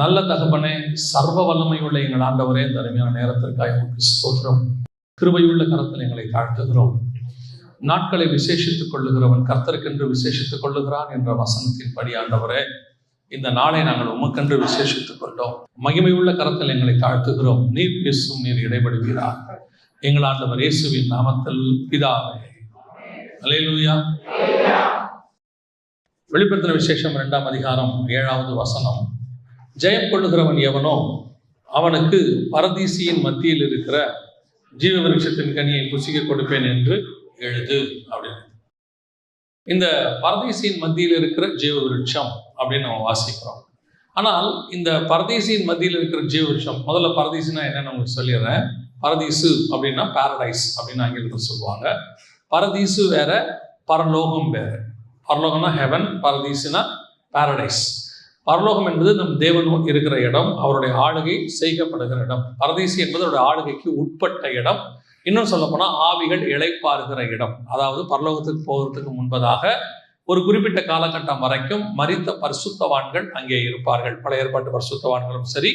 நல்ல தகப்பனே, சர்வ வல்லமை உள்ள எங்கள் ஆண்டவரே, இந்த அருமையான நேரத்திற்காக உங்களுக்கு ஸ்தோத்திரம். கிருபையுள்ள கரத்தில் எங்களை தாழ்த்துகிறோம். நாட்களை விசேஷித்துக் கொள்ளுகிறவன் கர்த்தருக்கென்று விசேஷித்துக் கொள்ளுகிறான் என்ற வசனத்தின் படி ஆண்டவரே, இந்த நாளை நாங்கள் உமக்கென்று விசேஷித்துக் கொண்டோம். மகிமையுள்ள கரத்தில் எங்களை தாழ்த்துகிறோம். நீர் பேசும், நீர் இடைபடுகிறார். எங்கள் ஆண்டவர் இயேசுவின் நாமத்தில் பிதாவே. அல்லேலூயா. வெளிப்படுத்தின விசேஷம் 2ஆம் அதிகாரம் 7வது வசனம். ஜெயம் கொள்ளுகிறவன் எவனோ அவனுக்கு பரதீசியின் மத்தியில் இருக்கிற ஜீவ விருட்சத்தின் கனியை புசிக்க கொடுப்பேன் என்று எழுது அப்படின்னு. இந்த பரதீசியின் மத்தியில் இருக்கிற ஜீவ விருட்சம் அப்படின்னு நம்ம வாசிக்கிறோம். ஆனால் இந்த பரதீசியின் மத்தியில் இருக்கிற ஜீவ விருட்சம், முதல்ல பரதீசுனா என்னன்னு உங்களுக்கு சொல்லிடுறேன். பரதீசு அப்படின்னா பாரடைஸ் அப்படின்னு ஆங்கிலத்தில் சொல்லுவாங்க. பரதீசு வேற, பரலோகம் வேற. பரலோகம்னா ஹெவன், பரதீசுனா பாரடைஸ். பரலோகம் என்பது நம் தேவன் இருக்கிற இடம், அவருடைய ஆளுகை செய்யப்படுகிற இடம். பரதீசு என்பது அவருடைய ஆளுகைக்கு உட்பட்ட இடம். இன்னும் சொல்ல போனால் ஆவிகள் இளைப்பாறுகிற இடம். அதாவது பரலோகத்துக்கு போகிறதுக்கு முன்பதாக ஒரு குறிப்பிட்ட காலகட்டம் வரைக்கும் மரித்த பரிசுத்தவான்கள் அங்கே இருப்பார்கள். பழைய ஏற்பாட்டு பரிசுத்தவான்களும் சரி,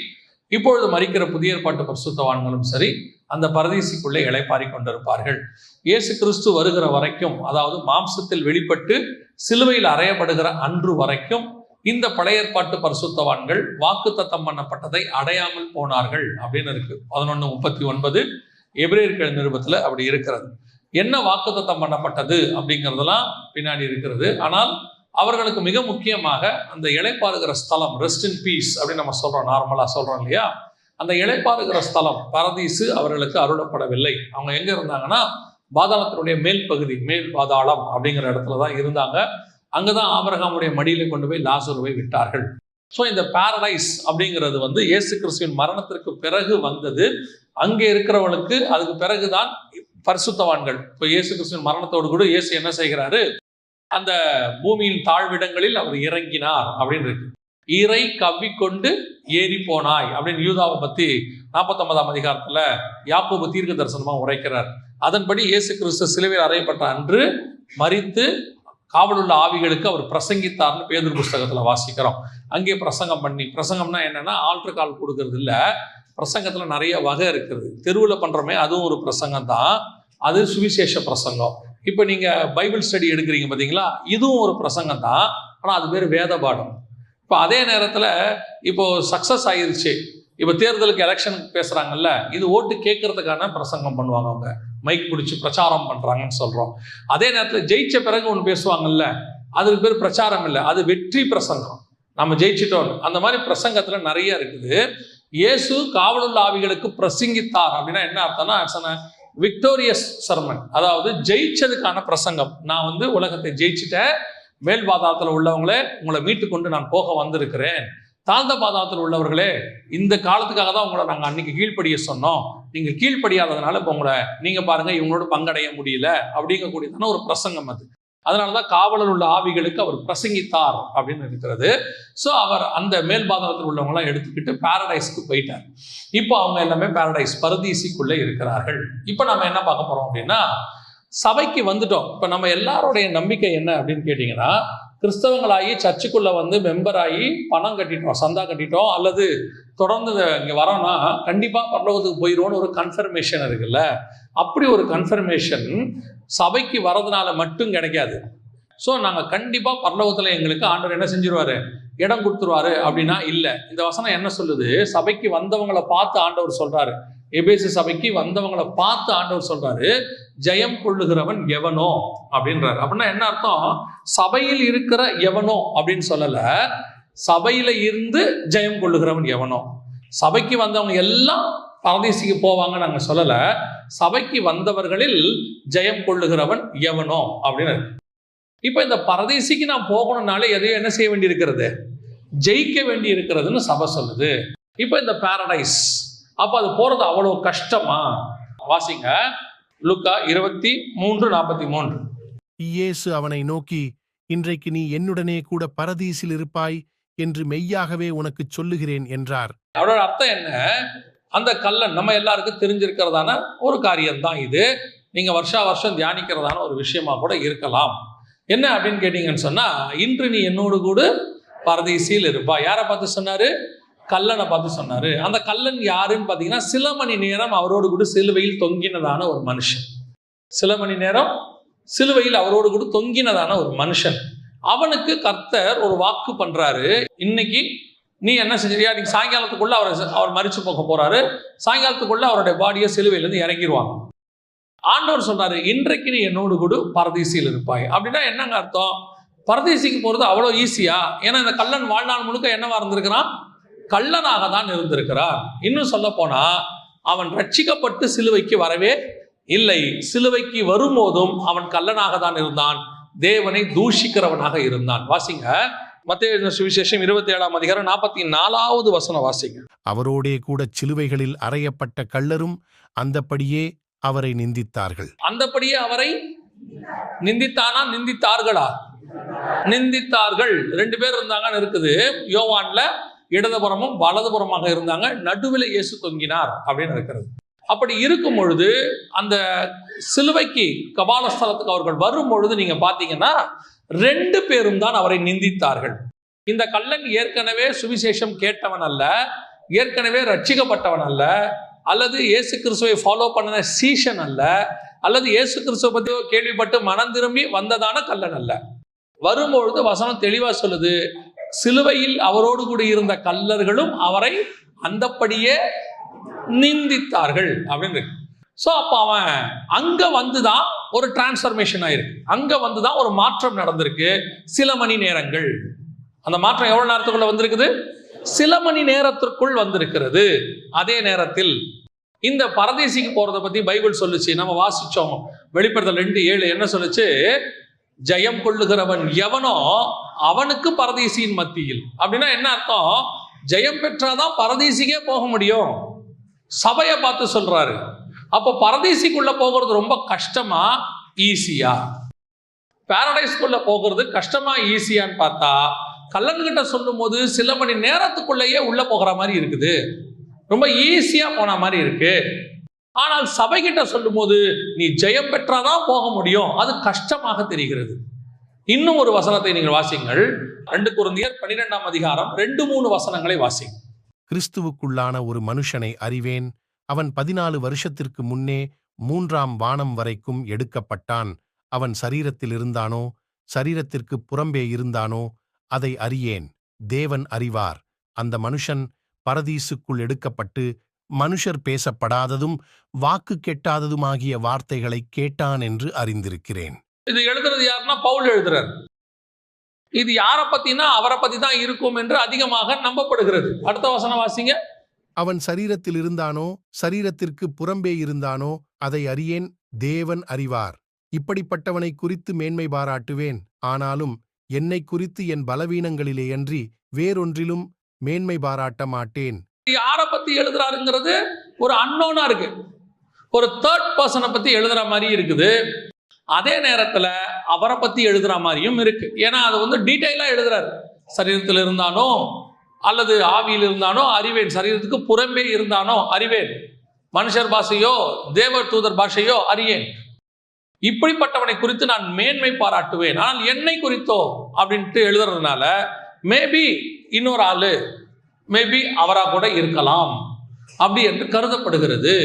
இப்பொழுது மரிக்கிற புதிய ஏற்பாட்டு பரிசுத்தவான்களும் சரி, அந்த பரதீசுக்குள்ளே இளைப்பாரி கொண்டிருப்பார்கள். இயேசு கிறிஸ்து வருகிற வரைக்கும், அதாவது மாம்சத்தில் வெளிப்பட்டு சிலுவையில் அறையப்படுகிற அன்று வரைக்கும் இந்த பழைய ஏற்பாட்டு பரிசுத்தவான்கள் வாக்குத்தத்தம் பண்ணப்பட்டதை அடையாமல் போனார்கள் அப்படின்னு இருக்கு. 11:39 எபிரேயர்கள் நிருபத்தில் அப்படி இருக்கிறது. என்ன வாக்குத்தத்தம் பண்ணப்பட்டது அப்படிங்கிறதெல்லாம் பின்னாடி இருக்கிறது. ஆனால் அவர்களுக்கு மிக முக்கியமாக அந்த இளைப்பாறுகிற ஸ்தலம், ரெஸ்ட் இன் பீஸ் அப்படின்னு நம்ம சொல்றோம், நார்மலா சொல்றோம் இல்லையா, அந்த இளைப்பாறுகிற ஸ்தலம் பரதீசு அவர்களுக்கு அருளப்படவில்லை. அவங்க எங்க இருந்தாங்கன்னா பாதாளத்தினுடைய மேல் பகுதி, மேல் பாதாளம் அப்படிங்கிற இடத்துல தான் இருந்தாங்க. அங்கதான் ஆபிரகாமுடைய மடியில கொண்டு போய் லாசருவை விட்டார்கள். ஸோ இந்த பாரடைஸ் அப்படிங்கிறது இயேசு கிறிஸ்துவின் மரணத்திற்கு பிறகு வந்தது. அங்கே இருக்கிறவளுக்கு அதுக்கு பிறகுதான் பரிசுத்தவான்கள். இப்போ இயேசு கிறிஸ்துவின் மரணத்தோடு கூட இயேசு என்ன செய்கிறாரு, அந்த பூமியின் தாழ்விடங்களில் அவர் இறங்கினார் அப்படின்னு இருக்கு. இறை கவ்விக்கொண்டு ஏறி போனாய் அப்படின்னு யூதாவை பத்தி 49ஆம் அதிகாரத்துல யாக்கோபு தீர்க்க தரிசனமா உரைக்கிறார். அதன்படி இயேசு கிறிஸ்து சிலுவையில் அறையப்பட்ட அன்று மரித்து காவலுள்ள ஆவிகளுக்கு அவர் பிரசங்கித்தார்னு பேதுரு புஸ்தகத்துல வாசிக்கிறோம். அங்கே பிரசங்கம் பண்ணி, பிரசங்கம்னா என்னன்னா ஆல்ட்ரு கால் கொடுக்கறது இல்லை. பிரசங்கத்துல நிறைய வகை இருக்குது. தெருவில் பண்றோமே, அதுவும் ஒரு பிரசங்கம் தான். அது சுவிசேஷ பிரசங்கம். இப்போ நீங்க பைபிள் ஸ்டடி எடுக்கிறீங்க பார்த்தீங்களா, இதுவும் ஒரு பிரசங்கம் தான். ஆனால் அது பேர் வேத பாடம். இப்போ அதே நேரத்தில் இப்போ சக்சஸ் ஆயிருச்சு, இப்போ தேர்தலுக்கு எலெக்ஷனுக்கு பேசுறாங்கல்ல, இது ஓட்டு கேட்கறதுக்கான பிரசங்கம் பண்ணுவாங்க. அவங்க மைக் பிடிச்சி பிரச்சாரம் பண்றாங்கன்னு சொல்றோம். அதே நேரத்தில் ஜெயிச்ச பிறகு ஒன்று பேசுவாங்கல்ல, அதுக்கு பேர் பிரச்சாரம் இல்லை, அது வெற்றி பிரசங்கம். நம்ம ஜெயிச்சிட்டோம். அந்த மாதிரி பிரசங்கத்துல நிறைய இருக்குது. இயேசு காவலுள்ள ஆவிகளுக்கு பிரசங்கித்தார் அப்படின்னா என்ன அர்த்தம்னா, விக்டோரியஸ் சர்மன், அதாவது ஜெயிச்சதுக்கான பிரசங்கம். நான் உலகத்தை ஜெயிச்சுட்டேன், மேல் பாதாளத்தில் உள்ளவங்களே உங்களை மீட்டு கொண்டு நான் போக வந்திருக்கிறேன். தாழ்ந்த பாதாளத்தில் உள்ளவர்களே, இந்த காலத்துக்காக தான் உங்களை நாங்கள் அன்னைக்கு கீழ்ப்படிய சொன்னோம், நீங்க கீழ்ப்படியாததுனால இப்போ உங்களை நீங்க பாருங்க இவங்களோட பங்கடைய முடியல அப்படிங்கக்கூடியதான ஒரு பிரசங்கம் அது. அதனாலதான் காவலில் உள்ள ஆவிகளுக்கு அவர் பிரசங்கித்தார் அப்படின்னு இருக்கிறது. ஸோ அவர் அந்த மேல் பாதாளத்தில் உள்ளவங்களாம் எடுத்துக்கிட்டு பாரடைஸ்க்கு போயிட்டார். இப்போ அவங்க எல்லாமே பாரடைஸ், பரதீசிக்குள்ளே இருக்கிறார்கள். இப்போ நம்ம என்ன பார்க்க போறோம் அப்படின்னா, சபைக்கு வந்துட்டோம். இப்போ நம்ம எல்லாருடைய நம்பிக்கை என்ன அப்படின்னு கேட்டீங்கன்னா, கிறிஸ்தவங்களாகி சர்ச்சுக்குள்ள மெம்பர் ஆகி பணம் கட்டிட்டோம், சந்தா கட்டிட்டோம், அல்லது தொடர்ந்து இங்கே வரோம்னா கண்டிப்பா பரலோகத்துக்கு போயிடுவோன்னு ஒரு கன்ஃபர்மேஷன் இருக்குல்ல. அப்படி ஒரு கன்ஃபர்மேஷன் சபைக்கு வரதுனால மட்டும் கிடைக்காது. ஸோ நாங்கள் கண்டிப்பா பரலோகத்தில் எங்களுக்கு ஆண்டவர் என்ன செஞ்சிருவாரு, இடம் கொடுத்துருவாரு அப்படின்னா இல்லை. இந்த வசனம் என்ன சொல்லுது, சபைக்கு வந்தவங்களை பார்த்து ஆண்டவர் சொல்றாரு. எபேசு சபைக்கு வந்தவங்களை பார்த்து ஆண்டவர் சொல்றாரு, ஜெயம் கொள்ளுகிறவன் எவனோ அப்படின்றாரு. அப்படின்னா என்ன அர்த்தம், சபையில் இருக்கிற எவனோ அப்படின்னு சொல்லல, சபையில இருந்து ஜெயம் கொள்ளுகிறவன் எவனோ. சபைக்கு வந்தவங்க எல்லாம் பரதீசிக்கு போவாங்க நாங்க சொல்லல, சபைக்கு வந்தவர்களில் ஜெயம் கொள்ளுகிறவன் எவனோ அப்படின்னு. இப்ப இந்த பரதீசிக்கு நான் போகணும்னாலே எதையும் என்ன செய்ய வேண்டி இருக்கிறது, ஜெயிக்க வேண்டி இருக்கிறதுன்னு சபை சொல்லுது. இப்ப இந்த பாரடைஸ், அப்ப அது போறது அவ்வளவு கஷ்டமா? வாசிங்க லூக்கா 23:43. இயேசு அவனை நோக்கி, இன்றைக்கு நீ என்னுடனே கூட பரதீசில் இருப்பாய் என்று மெய்யாகவே உனக்கு சொல்லுகிறேன் என்றார். அவரோட அர்த்தம் என்ன, அந்த கல்லன் நம்ம எல்லாருக்கும் தெரிஞ்சிருக்கிறதான ஒரு காரியம் தான் இது. நீங்க வருஷா வருஷம் தியானிக்கிறதான ஒரு விஷயமா கூட இருக்கலாம். என்ன அப்படின்னு கேட்டீங்கன்னு சொன்னா, இன்று நீ என்னோடு கூட பரதீசில் இருப்பா. யாரை பார்த்து சொன்னாரு, கல்லனை பார்த்து சொன்னாரு. அந்த கல்லன் யாருன்னு பார்த்தீங்கன்னா, சில மணி நேரம் அவரோடு கூட சிலுவையில் தொங்கினதான ஒரு மனுஷன். சில மணி நேரம் சிலுவையில் அவரோடு கூட தொங்கினதான ஒரு மனுஷன். அவனுக்கு கர்த்தர் ஒரு வாக்கு பண்றாரு, இன்னைக்கு நீ என்ன செஞ்சியா, நீ சாயங்காலத்துக்குள்ள அவர் மரிச்சு போக போறாரு, சாயங்காலத்துக்குள்ள அவருடைய பாடியை சிலுவையிலிருந்து இறங்கிடுவாங்க. ஆண்டவர் சொல்றாரு, இன்றைக்கு நீ என்னோடு கூட பரதீசியில் இருப்பாய். அப்படின்னா என்னங்க அர்த்தம்? பரதீசிக்கு போறது அவ்வளோ ஈஸியா? ஏன்னா இந்த கள்ளன் வாழ்நாள் முழுக்க என்னவா இருந்திருக்கிறான்? கள்ளனாக தான் இருந்திருக்கிறான். இன்னும் சொல்ல போனா அவன் ரட்சிக்கப்பட்டு சிலுவைக்கு வரவே இல்லை. சிலுவைக்கு வரும்போதும் அவன் கள்ளனாக தான் இருந்தான், தேவனை தூஷிக்கிறவனாக இருந்தான். வாசிங்க மத்தேயு சுவிசேஷம் 27ஆம் அதிகாரம் 44வது வசனம் வாசிங்க. அவரோடே கூட சிலுவைகளில் அறையப்பட்ட கள்ளரும் அந்தப்படியே அவரை நிந்தித்தார்கள். அந்தப்படியே அவரை நிந்தித்தானா நிந்தித்தார்களா? நிந்தித்தார்கள். 2 பேர் இருந்தாங்கன்னு இருக்குது. யோவான்ல இடதுபுறமும் வலதுபுறமாக இருந்தாங்க, நடுவில் இயேசு தொங்கினார் அப்படின்னு இருக்கிறது. அப்படி இருக்கும் பொழுது அந்த சிலுவைக்கு கபாலஸ்தலத்துக்கு அவர்கள் வரும் பொழுது நீங்க பாத்தீங்கன்னா 2 பேரும் தான் அவரை நிந்தித்தார்கள். இந்த கள்ளன் ஏற்கனவே சுவிசேஷம் கேட்டவன் அல்ல, ஏற்கனவே ரட்சிக்கப்பட்டவன் அல்ல, அல்லது இயேசு கிறிஸ்துவை ஃபாலோ பண்ணின சீஷன் அல்ல, அல்லது இயேசு கிறிஸ்துவை பற்றி கேள்விப்பட்டு மனம் திரும்பி வந்ததான கள்ளன் அல்ல. வரும்பொழுது வசனம் தெளிவா சொல்லுது, சிலுவையில் அவரோடு கூட இருந்த கள்ளர்களும் அவரை அந்தப்படியே நிந்தித்தார்கள் அப்படின்னு. ஸோ அப்போ அவன் அங்க வந்துதான் ஒரு டிரான்ஸ்ஃபர்மேஷன் ஆயிருக்கு, அங்க வந்துதான் ஒரு மாற்றம் நடந்திருக்கு. சில மணி நேரங்கள், அந்த மாற்றம் எவ்வளவு நேரத்துக்குள்ள வந்திருக்குது? சில மணி நேரத்திற்குள் வந்திருக்கிறது. அதே நேரத்தில் இந்த பரதேசிக்கு போறதை பத்தி பைபிள் சொல்லுச்சு, நம்ம வாசிச்சோம். வெளிப்படுத்தல் 2:7 என்ன சொல்லுச்சு? ஜெயம் கொள்ளுகிறவன் எவனோ அவனுக்கு பரதேசியின் மத்தியில். அப்படின்னா என்ன அர்த்தம்? ஜெயம் பெற்றாதான் பரதேசிக்கே போக முடியும். சபையை பார்த்து சொல்றாரு. அப்போ பரதேசிக்குள்ள போகிறது ரொம்ப கஷ்டமா ஈஸியா? பாரடைஸ்குள்ள போகிறது கஷ்டமா ஈஸியான்னு பார்த்தா, கள்ளன்கிட்ட சொல்லும் போது சில மணி நேரத்துக்குள்ளேயே உள்ள போகிற மாதிரி இருக்குது, ரொம்ப ஈஸியா போன மாதிரி இருக்கு. ஆனால் சபை கிட்ட சொல்லும் போது நீ ஜெயம் பெற்றாதான் போக முடியும், அது கஷ்டமாக தெரிகிறது. இன்னும் ஒரு வசனத்தை நீங்கள் வாசிங்கள். 2 கொரிந்தியர் 12ஆம் அதிகாரம் 2-3 வசனங்களை வாசிங்க. கிறிஸ்துவுக்குள்ளான ஒரு மனுஷனை அறிவேன், அவன் 14 வருஷத்திற்கு முன்னே 3ஆம் வானம் வரைக்கும் எடுக்கப்பட்டான். அவன் சரீரத்தில் இருந்தானோ சரீரத்திற்கு புறம்பே இருந்தானோ அதை அறியேன், தேவன் அறிவார். அந்த மனுஷன் பரதீசுக்குள் எடுக்கப்பட்டு மனுஷர் பேசப்படாததும் வாக்கு கெட்டாததுமாகிய வார்த்தைகளை கேட்டான் என்று அறிந்திருக்கிறேன். இது எழுதுறது யாருன்னா பவுல் எழுதுறார். இது யாரை பத்தினா அவரை பத்தி தான் இருக்கும் என்று அதிகமாக நம்பப்படுகிறது. அடுத்த வசனம் வாசிங்க. அவன் சரீரத்தில் இருந்தானோ சரீரத்திற்கு புறம்பே இருந்தானோ அதை அறியேன், தேவன் அறிவார். இப்படிப்பட்டவனை குறித்து மேன்மை பாராட்டுவேன், ஆனாலும் என்னை குறித்து என் பலவீனங்களிலேயன்றி வேறொன்றிலும் மேன்மை பாராட்ட மாட்டேன். யாரை பத்தி எழுதுறாருங்கிறது ஒரு அன்னோனா இருக்கு, ஒரு தேர்ட் பர்சனை பத்தி எழுதுற மாதிரி இருக்குது. அதே நேரத்துல அவரை பத்தி எழுதுற மாதிரியும் இருக்கு. ஏன்னா அது டீட்டெயிலா எழுதுறாரு. சரீரத்தில் இருந்தானோ அல்லது ஆவியில் இருந்தானோ அறிவேன், சரீரத்துக்கு புறம்பே இருந்தானோ அறிவேன், மனுஷர் பாஷையோ தேவர் தூதர் பாஷையோ அறியேன், இப்படிப்பட்டவனை குறித்து நான் மேன்மை பாராட்டுவேன், ஆனால் என்னை குறித்தோ அப்படின்ட்டு எழுதுறதுனால மேபி இன்னொரு ஆளு, மேபி அவரா கூட இருக்கலாம் அப்படி என்று கருதப்படுகிறது.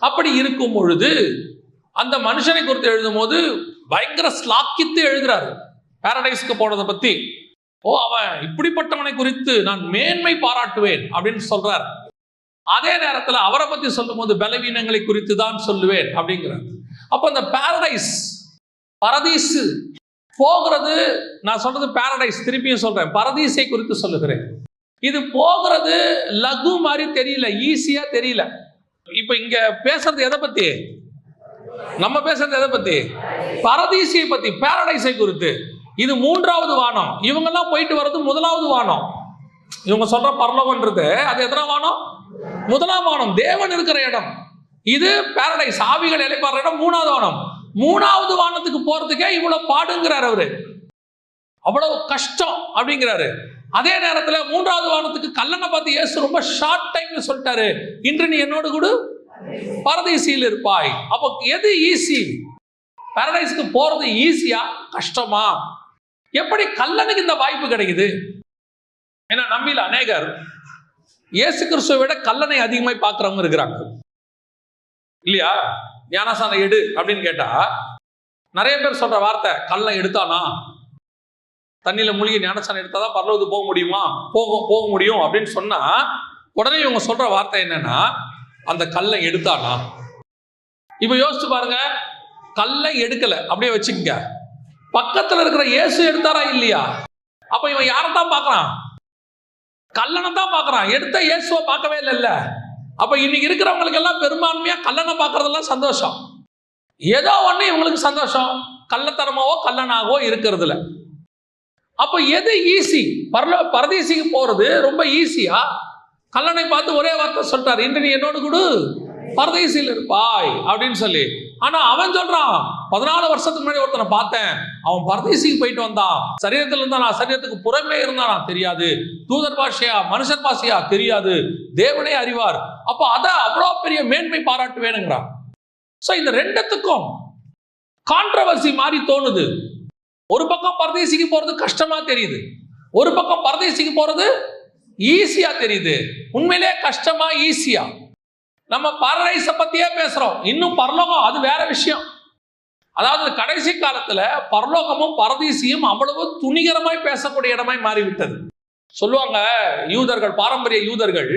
அப்படி இருக்கும் பொழுது அந்த மனுஷனை குறித்து எழுதும் போது பயங்கர ஸ்லாக்கித்து எழுதுறாரு பாரடைஸ்க்கு போனதை பத்தி. அவன் இப்படிப்பட்டவனை குறித்து நான் மேன்மை பாராட்டுவேன் அப்படின்னு சொல்றார். அதே நேரத்தில் அவரை பத்தி சொல்லும் போது பலவீனங்களை குறித்து தான் சொல்லுவேன் அப்படிங்கிறார். அப்ப அந்த பரதீசு போகிறது, நான் சொல்றது பாரடைஸ், திருப்பியும் சொல்றேன், பரதீசை குறித்து சொல்லுகிறேன். இது போகிறது லகு மாதிரி தெரியல, ஈஸியா தெரியல. இப்ப இங்க பேசுறது எதை பத்தி? நம்ம பேசுறது எதை பத்தி? பரதீசியை பத்தி, பாரடைஸை குறித்து. இது 3வது வானம். இவங்கெல்லாம் போயிட்டு வர்றது 1வது வானம். இவங்க சொல்ற பரலோகம்ன்றது அது எத்தனை வானம்? 1ஆம் வானம், தேவன் இருக்கிற இடம். இது பாரடைஸ், ஆவிகள் இளைப்பாற இடம் 3வது வானம். 3வது வானத்துக்கு போறதுக்கே இவ்வளவு பாடுங்கிறார் அவரு, அவ்வளவு கஷ்டம் அப்படிங்கிறாரு. அதே நேரத்துல 3வது வானத்துக்கு கல்லனை பார்த்து இயேசு ரொம்ப ஷார்ட் டைம்ல சொல்லிட்டாரு, இன்று நீ என்னோடு கூட பரதீசியில் இருப்பாய். அப்போ எது ஈஸி? பாரடைஸ்க்கு போறது ஈஸியா கஷ்டமா? எப்படி கல்லனுக்கு இந்த வாய்ப்பு கிடைக்குது? ஏன்னா நம்மில் அநேகர் இயேசு கிறிஸ்துவை விட கல்லனை அதிகமாய் பார்க்கிறவங்க இருக்கிறாங்க இல்லையா? ஞானசானம் எடு அப்படின்னு கேட்டா நிறைய பேர் சொல்ற வார்த்தை, கல்லை எடுத்தானா, தண்ணியில மூழ்கி ஞானசானம் எடுத்தாதான் பரலோகத்துக்கு போக முடியுமா, போக முடியும் அப்படின்னு சொன்னா உடனே இவங்க சொல்ற வார்த்தை என்னன்னா, அந்த கல்லை எடுத்தானா. இப்ப யோசிச்சு பாருங்க, கல்லை எடுக்கல, அப்படியே வச்சுக்கங்க. பக்கத்துல இருக்கிற இயேசு எடுத்தாரா இல்லையா? அப்ப இவன் யாரைத்தான் பார்க்கறான்? கல்லனை தான் பார்க்கறான். எடுத்த இயேசுவை பார்க்கவே இல்லைல்ல. அப்ப இன்னைக்கு இருக்கிறவங்களுக்கு எல்லாம் பெரும்பான்மையா கல்லனை பார்க்கறதெல்லாம் சந்தோஷம். ஏதோ ஒண்ணு இவங்களுக்கு சந்தோஷம், கள்ளத்தனமாவோ கல்லனாகவோ இருக்கிறதுல. அப்ப எது ஈஸி? பரதீசிக்கு போறது ரொம்ப ஈஸியா? கல்லனை பார்த்து ஒரே வார்த்தை சொல்லிட்டாரு, இன்று நீ என்னோடு கூட பரதேசியில் இருப்பாய் அப்படின்னு சொல்லி. ஆனா அவன் சொல்றான், 14 வருஷத்துக்கு முன்னாடி ஒருத்தனை பார்த்தேன், அவன் பரதேசிக்கு போயிட்டு வந்தான், சரீரத்தில் இருந்தா, நான் சரீரத்துக்கு புறமே இருந்தானா தெரியாது, தூதர் பாஷையா மனுஷன் பாஷையா தெரியாது, தேவனே அறிவார். அப்ப அத அவ்வளவு பெரிய மேன்மை பாராட்டு வேணுங்கிறான். சோ இந்த ரெண்டுத்துக்கும் கான்ட்ரவர்சி மாதிரி தோணுது. ஒரு பக்கம் பரதேசிக்கு போறது கஷ்டமா தெரியுது, ஒரு பக்கம் பரதேசிக்கு போறது ஈஸியா தெரியுது. உண்மையிலே கஷ்டமா ஈஸியா? நம்ம பாரடைஸ பத்தியே பேசுறோம், இன்னும் பரலோகம் அது வேற விஷயம். அதாவது கடைசி காலத்துல பரலோகமும் பரதீசியும் அவ்வளவு துணிகரமாய் பேசக்கூடிய இடமாய் மாறிவிட்டது. சொல்லுவாங்க யூதர்கள், பாரம்பரிய யூதர்கள்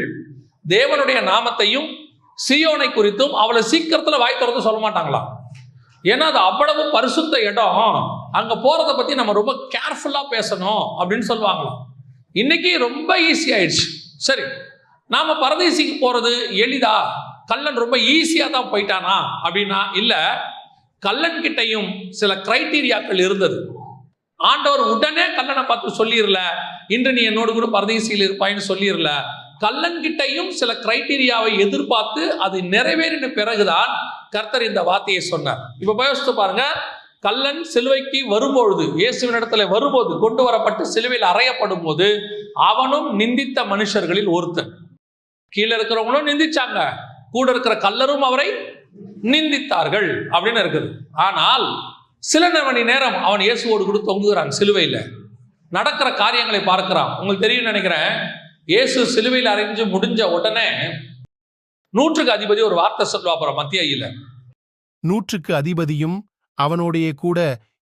தேவனுடைய நாமத்தையும் சீயோனை குறித்தும் அவ்வளவு சீக்கிரத்துல வாய் திறந்து சொல்ல மாட்டாங்களாம். ஏன்னா அது அவ்வளவு பரிசுத்த இடம், அங்க போறதை பத்தி நம்ம ரொம்ப கேர்ஃபுல்லா பேசணும் அப்படின்னு சொல்லுவாங்களாம். இன்னைக்கு ரொம்ப ஈஸி ஆயிடுச்சு. சரி, நாம பரதேசிக்கு போறது எளிதா? கல்லன் ரொம்ப ஈஸியா தான் போயிட்டானா அப்படின்னா இல்ல. கல்லன் கிட்டையும் சில கிரைட்டீரியாக்கள் இருந்தது. ஆண்டவர் உடனே கல்லனை பார்த்து சொல்லிடல, இன்று நீ என்னோடு கூட பரதேசியில் இருப்பாயின்னு சொல்லிடல. கல்லன் கிட்டையும் சில கிரைட்டீரியாவை எதிர்பார்த்து அது நிறைவேறின பிறகுதான் கர்த்தர் இந்த வார்த்தையை சொன்னார். இப்ப யோசித்து பாருங்க, கல்லன் சிலுவைக்கு வரும்பொழுது, இயேசுவின் இடத்துல வரும்போது, கொண்டு வரப்பட்டு சிலுவையில் அறையப்படும் போது அவனும் நிந்தித்த மனுஷர்களில் ஒருத்தன். கீழே இருக்கிறவங்களும் நிந்திச்சாங்க, கூட இருக்கிற கல்லரும் அவரை நிந்தித்தார்கள் அப்படின்னு இருக்குது. ஆனால் சில மணி நேரம் அவன் இயேசுவோடு கூட தொங்குகிறான், சிலுவையில் நடக்கிற காரியங்களை பார்க்கிறான். உங்களுக்கு தெரியும் நினைக்கிறேன், இயேசு சிலுவையில் அறைஞ்சு முடிஞ்ச உடனே 100க்கு அதிபதி ஒரு வார்த்தை சொல்லுவா. அப்புறம் மத்தியில 100க்கு அதிபதியும் அவனோடைய கூட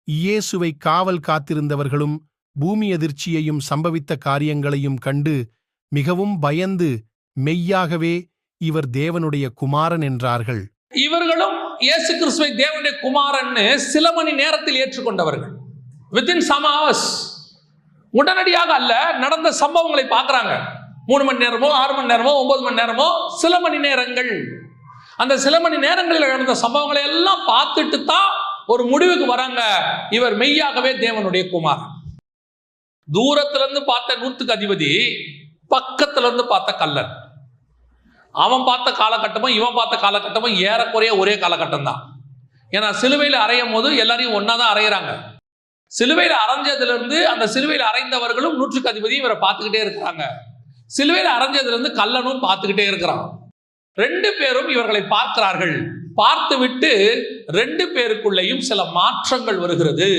இயேசுவை காவல் காத்திருந்தவர்களும் பூமி அதிர்ச்சியையும் சம்பவித்த காரியங்களையும் கண்டு மிகவும் பயந்து மெய்யாகவே இவர் தேவனுடைய குமாரன் என்றார்கள். இவர்களும் இயேசு கிறிஸ்துவை தேவனுடைய குமாரன்னு சில மணி நேரத்தில் ஏற்றுக்கொண்டவர்கள். வித்தின் சம் ஹவர்ஸ், உடனடியாக அல்ல, நடந்த சம்பவங்களை பார்க்கறாங்க. 3 மணி நேரமோ 6 மணி நேரமோ 9 மணி நேரமோ, சில மணி நேரங்கள். அந்த சில மணி நேரங்களில் நடந்த சம்பவங்களை எல்லாம் பார்த்துட்டு தான் ஒரு முடிவுக்கு வராங்க, இவர் மெய்யாகவே தேவனுடைய குமாரன். தூரத்துல இருந்து பார்த்த 100க்கு அதிபதி, பக்கத்துல இருந்து பார்த்த கல்லன். அவன் பார்த்த காலகட்டமும் இவன் பார்த்த காலகட்டமும் ஏறக்குறைய ஒரே காலகட்டம் தான். ஏன்னா சிலுவையில் அறையும் போது எல்லாரையும் ஒன்னாதான் அறையிறாங்க. சிலுவையில் அரைஞ்சதுல இருந்து அந்த சிலுவையில் அறைந்தவர்களும் 100க்கு அதிபதி இவரை பார்த்துக்கிட்டே இருக்கிறாங்க. சிலுவையில் அரைஞ்சதுல இருந்து கல்லனும் பார்த்துக்கிட்டே இருக்கிறான். 2 பேரும் இவர்களை பார்க்கிறார்கள். பார்த்து விட்டு 2 பேருக்குள்ளேயும் சில மாற்றங்கள் வருகிறது.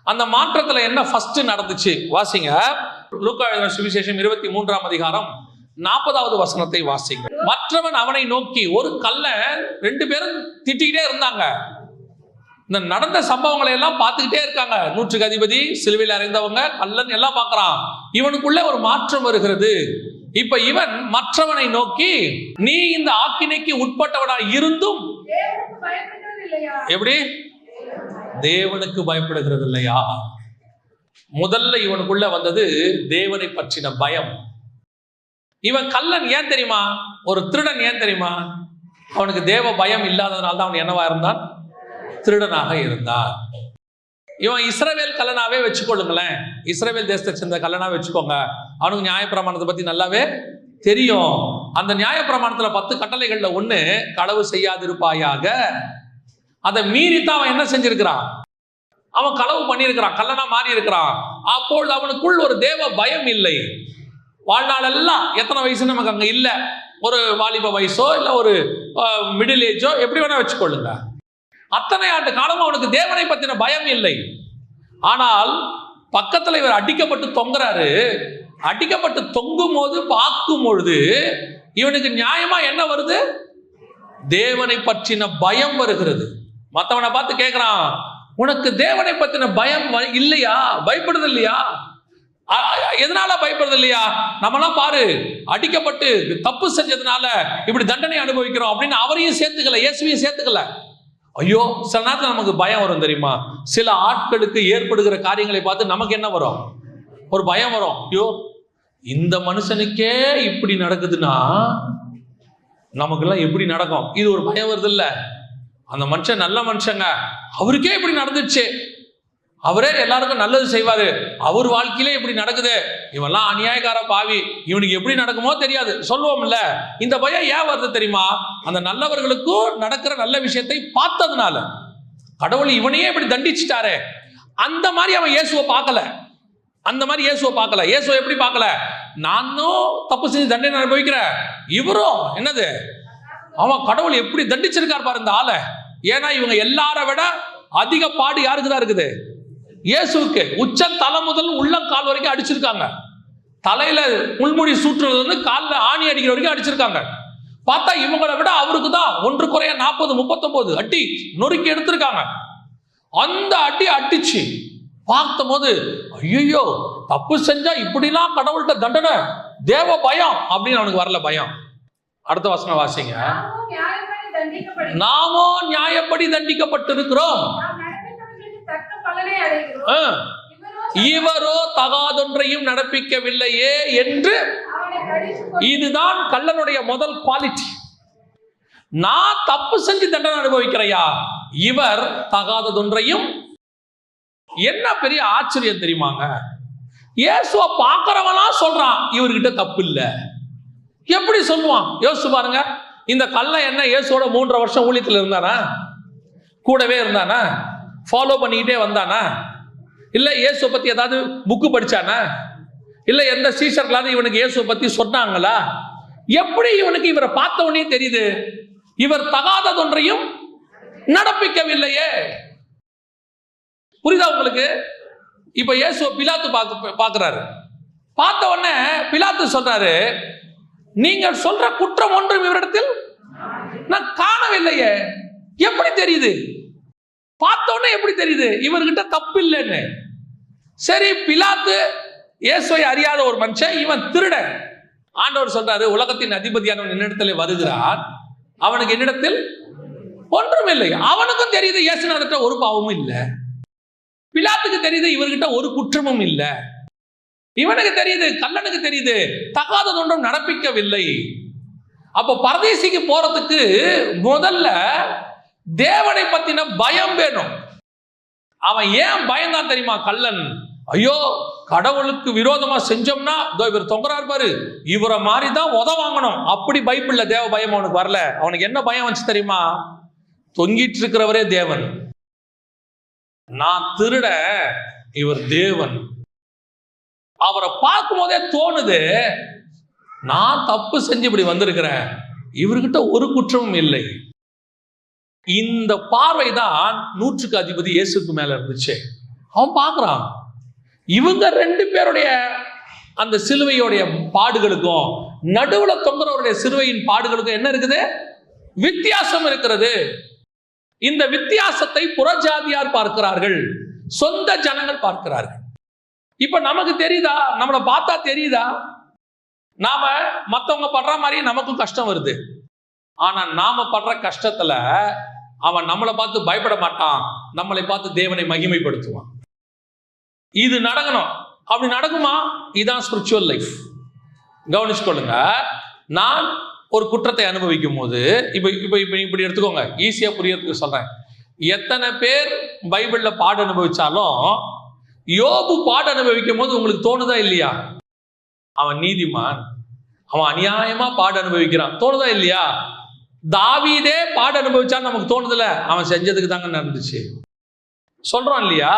அந்த மாற்றத்துல என்ன ஃபர்ஸ்ட் நடந்துச்சு வாசிங்க. லூக்கா எழுதின சுவிசேஷம் 23ஆம் அதிகாரம் 40வது வசனத்தை வாசிங்க. மற்றவன் அவனை நோக்கி, ஒரு கல்லன், 2 பேரும் திட்டிக்கிட்டே இருந்தாங்க. இந்த நடந்த சம்பவங்களை எல்லாம் பார்த்துக்கிட்டே இருக்காங்க. 100க்கு அதிபதி, சிலுவையில் அறைந்தவங்க, கல்லன் எல்லாம் பார்க்கறான். இவனுக்குள்ள ஒரு மாற்றம் வருகிறது. இப்ப இவன் மற்றவனை நோக்கி, நீ இந்த ஆக்கினைக்கு உட்பட்டவனா இருந்தும் எப்படி தேவனுக்கு பயப்படுகிறது இல்லையா? முதல்ல இவனுக்குள்ள வந்தது தேவனை பற்றின பயம். இவன் கல்லன் ஏன் தெரியுமா? ஒரு திருடன் ஏன் தெரியுமா? அவனுக்கு தேவ பயம் இல்லாததுனால தான் அவன் என்னவா இருந்தான்? திருடனாக இருந்தான். இவன் இஸ்ரவேல் கல்லனாவே வச்சுக்கொள்ளுங்களேன், இஸ்ரவேல் தேசத்தை சேர்ந்த கல்லனாவே வச்சுக்கோங்க. அவனுக்கு நியாயப்பிரமாணத்தை பத்தி நல்லாவே தெரியும். அந்த நியாயப்பிரமாணத்துல 10 கட்டளைகள்ல ஒண்ணு, களவு செய்யாதிருப்பாயாக. அதை மீறித்தான் அவன் என்ன செஞ்சிருக்கிறான்? அவன் களவு பண்ணியிருக்கிறான், கல்லனா மாறி இருக்கிறான். அப்பொழுது அவனுக்குள் ஒரு தேவ பயம் இல்லை. வாழ்நாள் எல்லாம், எத்தனை வயசு நமக்கு அங்க இல்ல, ஒரு வாலிப வயசோ இல்ல ஒரு மிடில் ஏஜோ எப்படி வேணா வச்சுக்கொள்ளுங்க, அத்தனை ஆண்டு காலம் அவனுக்கு தேவனை பத்தின பயம் இல்லை. ஆனால் பக்கத்துல இவர் அடிக்கப்பட்டு தொங்குறாரு. அடிக்கப்பட்டு தொங்கும் போது பார்க்கும் பொழுது இவனுக்கு நியாயமா என்ன வருது? தேவனை பற்றின பயம் வருகிறது. மற்றவனை பார்த்து கேட்கிறான், உனக்கு தேவனை பற்றின பயம் இல்லையா? பயப்படுது இல்லையா? எதனால பயப்படுறது இல்லையா? நம்மளாம் பாரு, அடிக்கப்பட்டு தப்பு செஞ்சதுனால இப்படி தண்டனை அனுபவிக்கிறோம் அப்படின்னு அவரையும் சேர்த்துக்கல, இயேசுவையும் சேர்த்துக்கல. ஐயோ, சில நேரத்தில் நமக்கு பயம் வரும் தெரியுமா? சில ஆட்களுக்கு ஏற்படுகிற காரியங்களை பார்த்து நமக்கு என்ன வரும்? ஒரு பயம் வரும். ஐயோ, இந்த மனுஷனுக்கே இப்படி நடக்குதுன்னா நமக்கெல்லாம் எப்படி நடக்கும்? இது ஒரு பயம் வருது இல்ல? அந்த மனுஷன் நல்ல மனுஷங்க, அவருக்கே இப்படி நடந்துச்சு, அவரே எல்லாருக்கும் நல்லது செய்வாரு, அவர் வாழ்க்கையிலே இப்படி நடக்குது, இவெல்லாம் அநியாயக்கார பாவி, இவனுக்கு எப்படி நடக்குமோ தெரியாது சொல்லுவோம்ல. இந்த பயம் ஏன் வருது தெரியுமா? அந்த நல்லவர்களுக்கும் நடக்கிற நல்ல விஷயத்தை பார்த்ததுனால. கடவுள் இவனையே இப்படி தண்டிச்சுட்டாரு, அந்த மாதிரி அவன் இயேசுவை பார்க்கல. அந்த மாதிரி இயேசுவை பார்க்கல. இயேசுவை எப்படி பார்க்கல? நானும் தப்பு செஞ்சு தண்டனை அனுபவிக்கிறேன், இவரும் என்னது, அவன் கடவுள் எப்படி தண்டிச்சிருக்கார் பாரு இந்த ஆளை. ஏன்னா இவங்க எல்லாரை விட அதிக பாடு யாருக்கு தான் இருக்குது? இயேசுவுக்கு. உச்ச தலை முதல் உள்ளங்கால் வரைக்கும் அடிச்சிருக்காங்க. தலையில முள்முடி சூற்றுறது வந்து காலில் ஆணி அடிக்கிற வரைக்கும் அடிச்சிருக்காங்க. பார்த்தா இவங்களை விட அவருக்கு தான் 1 குறைய 40 39 அடி நொறுக்கி எடுத்திருக்காங்க. அந்த அடி அடிச்சு பார்த்த போது ஐயோ, தப்பு செஞ்சா இப்படிலாம் கடவுள்கிட்ட தண்டனை, தேவ பயம் அப்படின்னு அவனுக்கு வரல பயம். அடுத்த வசனம் வாசிங்க. நாமோ நியாயப்படி தண்டிக்கப்பட்டிருக்கிறோம், இவரோ தகாதொன்றையும் நடப்பிக்கவில்லையே என்று. இதுதான் கள்ளனுடைய முதல் குவாலிட்டி. நான் தப்பு செஞ்சு தண்டனை அனுபவிக்கிறையா, இவர் தகாததொன்றையும். என்ன பெரிய ஆச்சரியம் தெரியுமாங்க? இயேசுவை பார்க்கிறவனா சொல்றான் இவர்கிட்ட தப்பு இல்லை. எப்படி சொல்லுவான்? யோசிச்சு பாருங்க. இந்த கள்ளன் என்ன இயேசுவோட 3.5 வருஷம் ஊழியத்தில் இருந்தானா? கூடவே இருந்தானா? ஃபாலோ பண்ணிக்கிட்டே வந்தானா? இல்லை இயேசுவை பற்றி ஏதாவது புக்கு படித்தானா? இல்லை எந்த சீஷர்களாவது இவனுக்கு இயேசுவை பற்றி சொன்னாங்களா? எப்படி இவனுக்கு இவரை பார்த்த உடனே தெரியுது இவர் தகாததொன்றையும் நடப்பிக்கவில்லையே? புரியுதா உங்களுக்கு? இப்ப இயேசுவை பிலாத்து பார்க்கிறாரு. பார்த்த உடனே பிலாத்து சொல்றாரு, நீங்கள் சொல்ற குற்றம் ஒன்றும் இவரிடத்தில் நான் காணவில்லையே. எப்படி தெரியுது? பார்த்த உடனே எப்படி தெரியுது இவர்கிட்ட தப்பு இல்லைன்னு? சரி, பிலாத்து இயேசுவை அறியாத ஒரு மனுஷன், இவன் திருடன். ஆண்டவர் சொல்றாரு, உலகத்தின் அதிபதியானவன் என்னிடத்துல வருகிறான், அவனுக்கு என்னிடத்தில் ஒன்றும் இல்லை. அவனுக்கும் தெரியுது இயேசுநாதர்கிட்ட ஒரு பாவமும் இல்லை. பிலாத்துக்கு தெரியுது இவர்கிட்ட ஒரு குற்றமும் இல்லை. இவனுக்கு தெரியுது, கள்ளனுக்கு தெரியுது தகாததொன்றும் நடப்பிக்கவில்லை. அப்ப பரதேசிக்கு போறதுக்கு முதல்ல தேவனை பத்தின பயம் வேணும். அவன் ஏன் பயந்தான் தெரியுமா? கள்ளன், ஐயோ கடவுளுக்கு விரோதமா செஞ்சோம்னா இவர் தொங்குறாரு பாரு, இவரை மாதிரி தான் உத வாங்கணும், அப்படி பைபிள்ல தேவ பயம் அவனுக்கு வரல. அவனுக்கு என்ன பயம் வந்துச்சு தெரியுமா? தொங்கிட்டு இருக்கிறவரே தேவன், நான் திருட, இவர் தேவன். அவரை பார்க்கும் போதே தோணுது, நான் தப்பு செஞ்சு இப்படி வந்திருக்கிறேன், இவர்கிட்ட ஒரு குற்றமும் இல்லை. இந்த பார்வைதான் 100க்கு அதிபதி இயேசுக்கு மேல இருந்துச்சு. அவன் பார்க்கிறான், இவங்க 2 பேருடைய அந்த சிலுவையோடைய பாடுகளுக்கும் நடுவுல தொங்குறவருடைய சிலுவையின் பாடுகளுக்கும் என்ன இருக்குது? வித்தியாசம் இருக்கிறது. இந்த வித்தியாசத்தை புறஜாதியார் பார்க்கிறார்கள், சொந்த ஜனங்கள் பார்க்கிறார்கள். இப்ப நமக்கு தெரியுதா? நம்மளை பார்த்தா தெரியுதா? நாம மற்றவங்க படுற மாதிரி நமக்கும் கஷ்டம் வருது. ஆனா நாம படுற கஷ்டத்துல அவன் நம்மளை பார்த்து பயப்பட மாட்டான், நம்மளை பார்த்து தேவனை மகிமைப்படுத்துவான். இது நடக்கணும். அப்படி நடக்குமா? இதுதான் ஸ்பிரிச்சுவல் லைஃப். கவனிச்சுக்கொள்ளுங்க. நான் ஒரு குற்றத்தை அனுபவிக்கும் போது இப்படி எடுத்துக்கோங்க, ஈஸியா புரியறதுக்கு சொல்றேன். எத்தனை பேர் பைபிள்ல பாடு அனுபவிச்சாலும் யோபு பாடு அனுபவிக்கும் போது உங்களுக்கு தோணுதா இல்லையா? அவன் நீதிமான், அவன் அநியாயமா பாடு அனுபவிக்கிறான், தோணுதா இல்லையா? தாவீதே பாடு அனுபவிச்சான்னு நமக்கு தோணுதுல, அவன் செஞ்சதுக்கு தாங்க நடந்துச்சு சொல்றான் இல்லையா?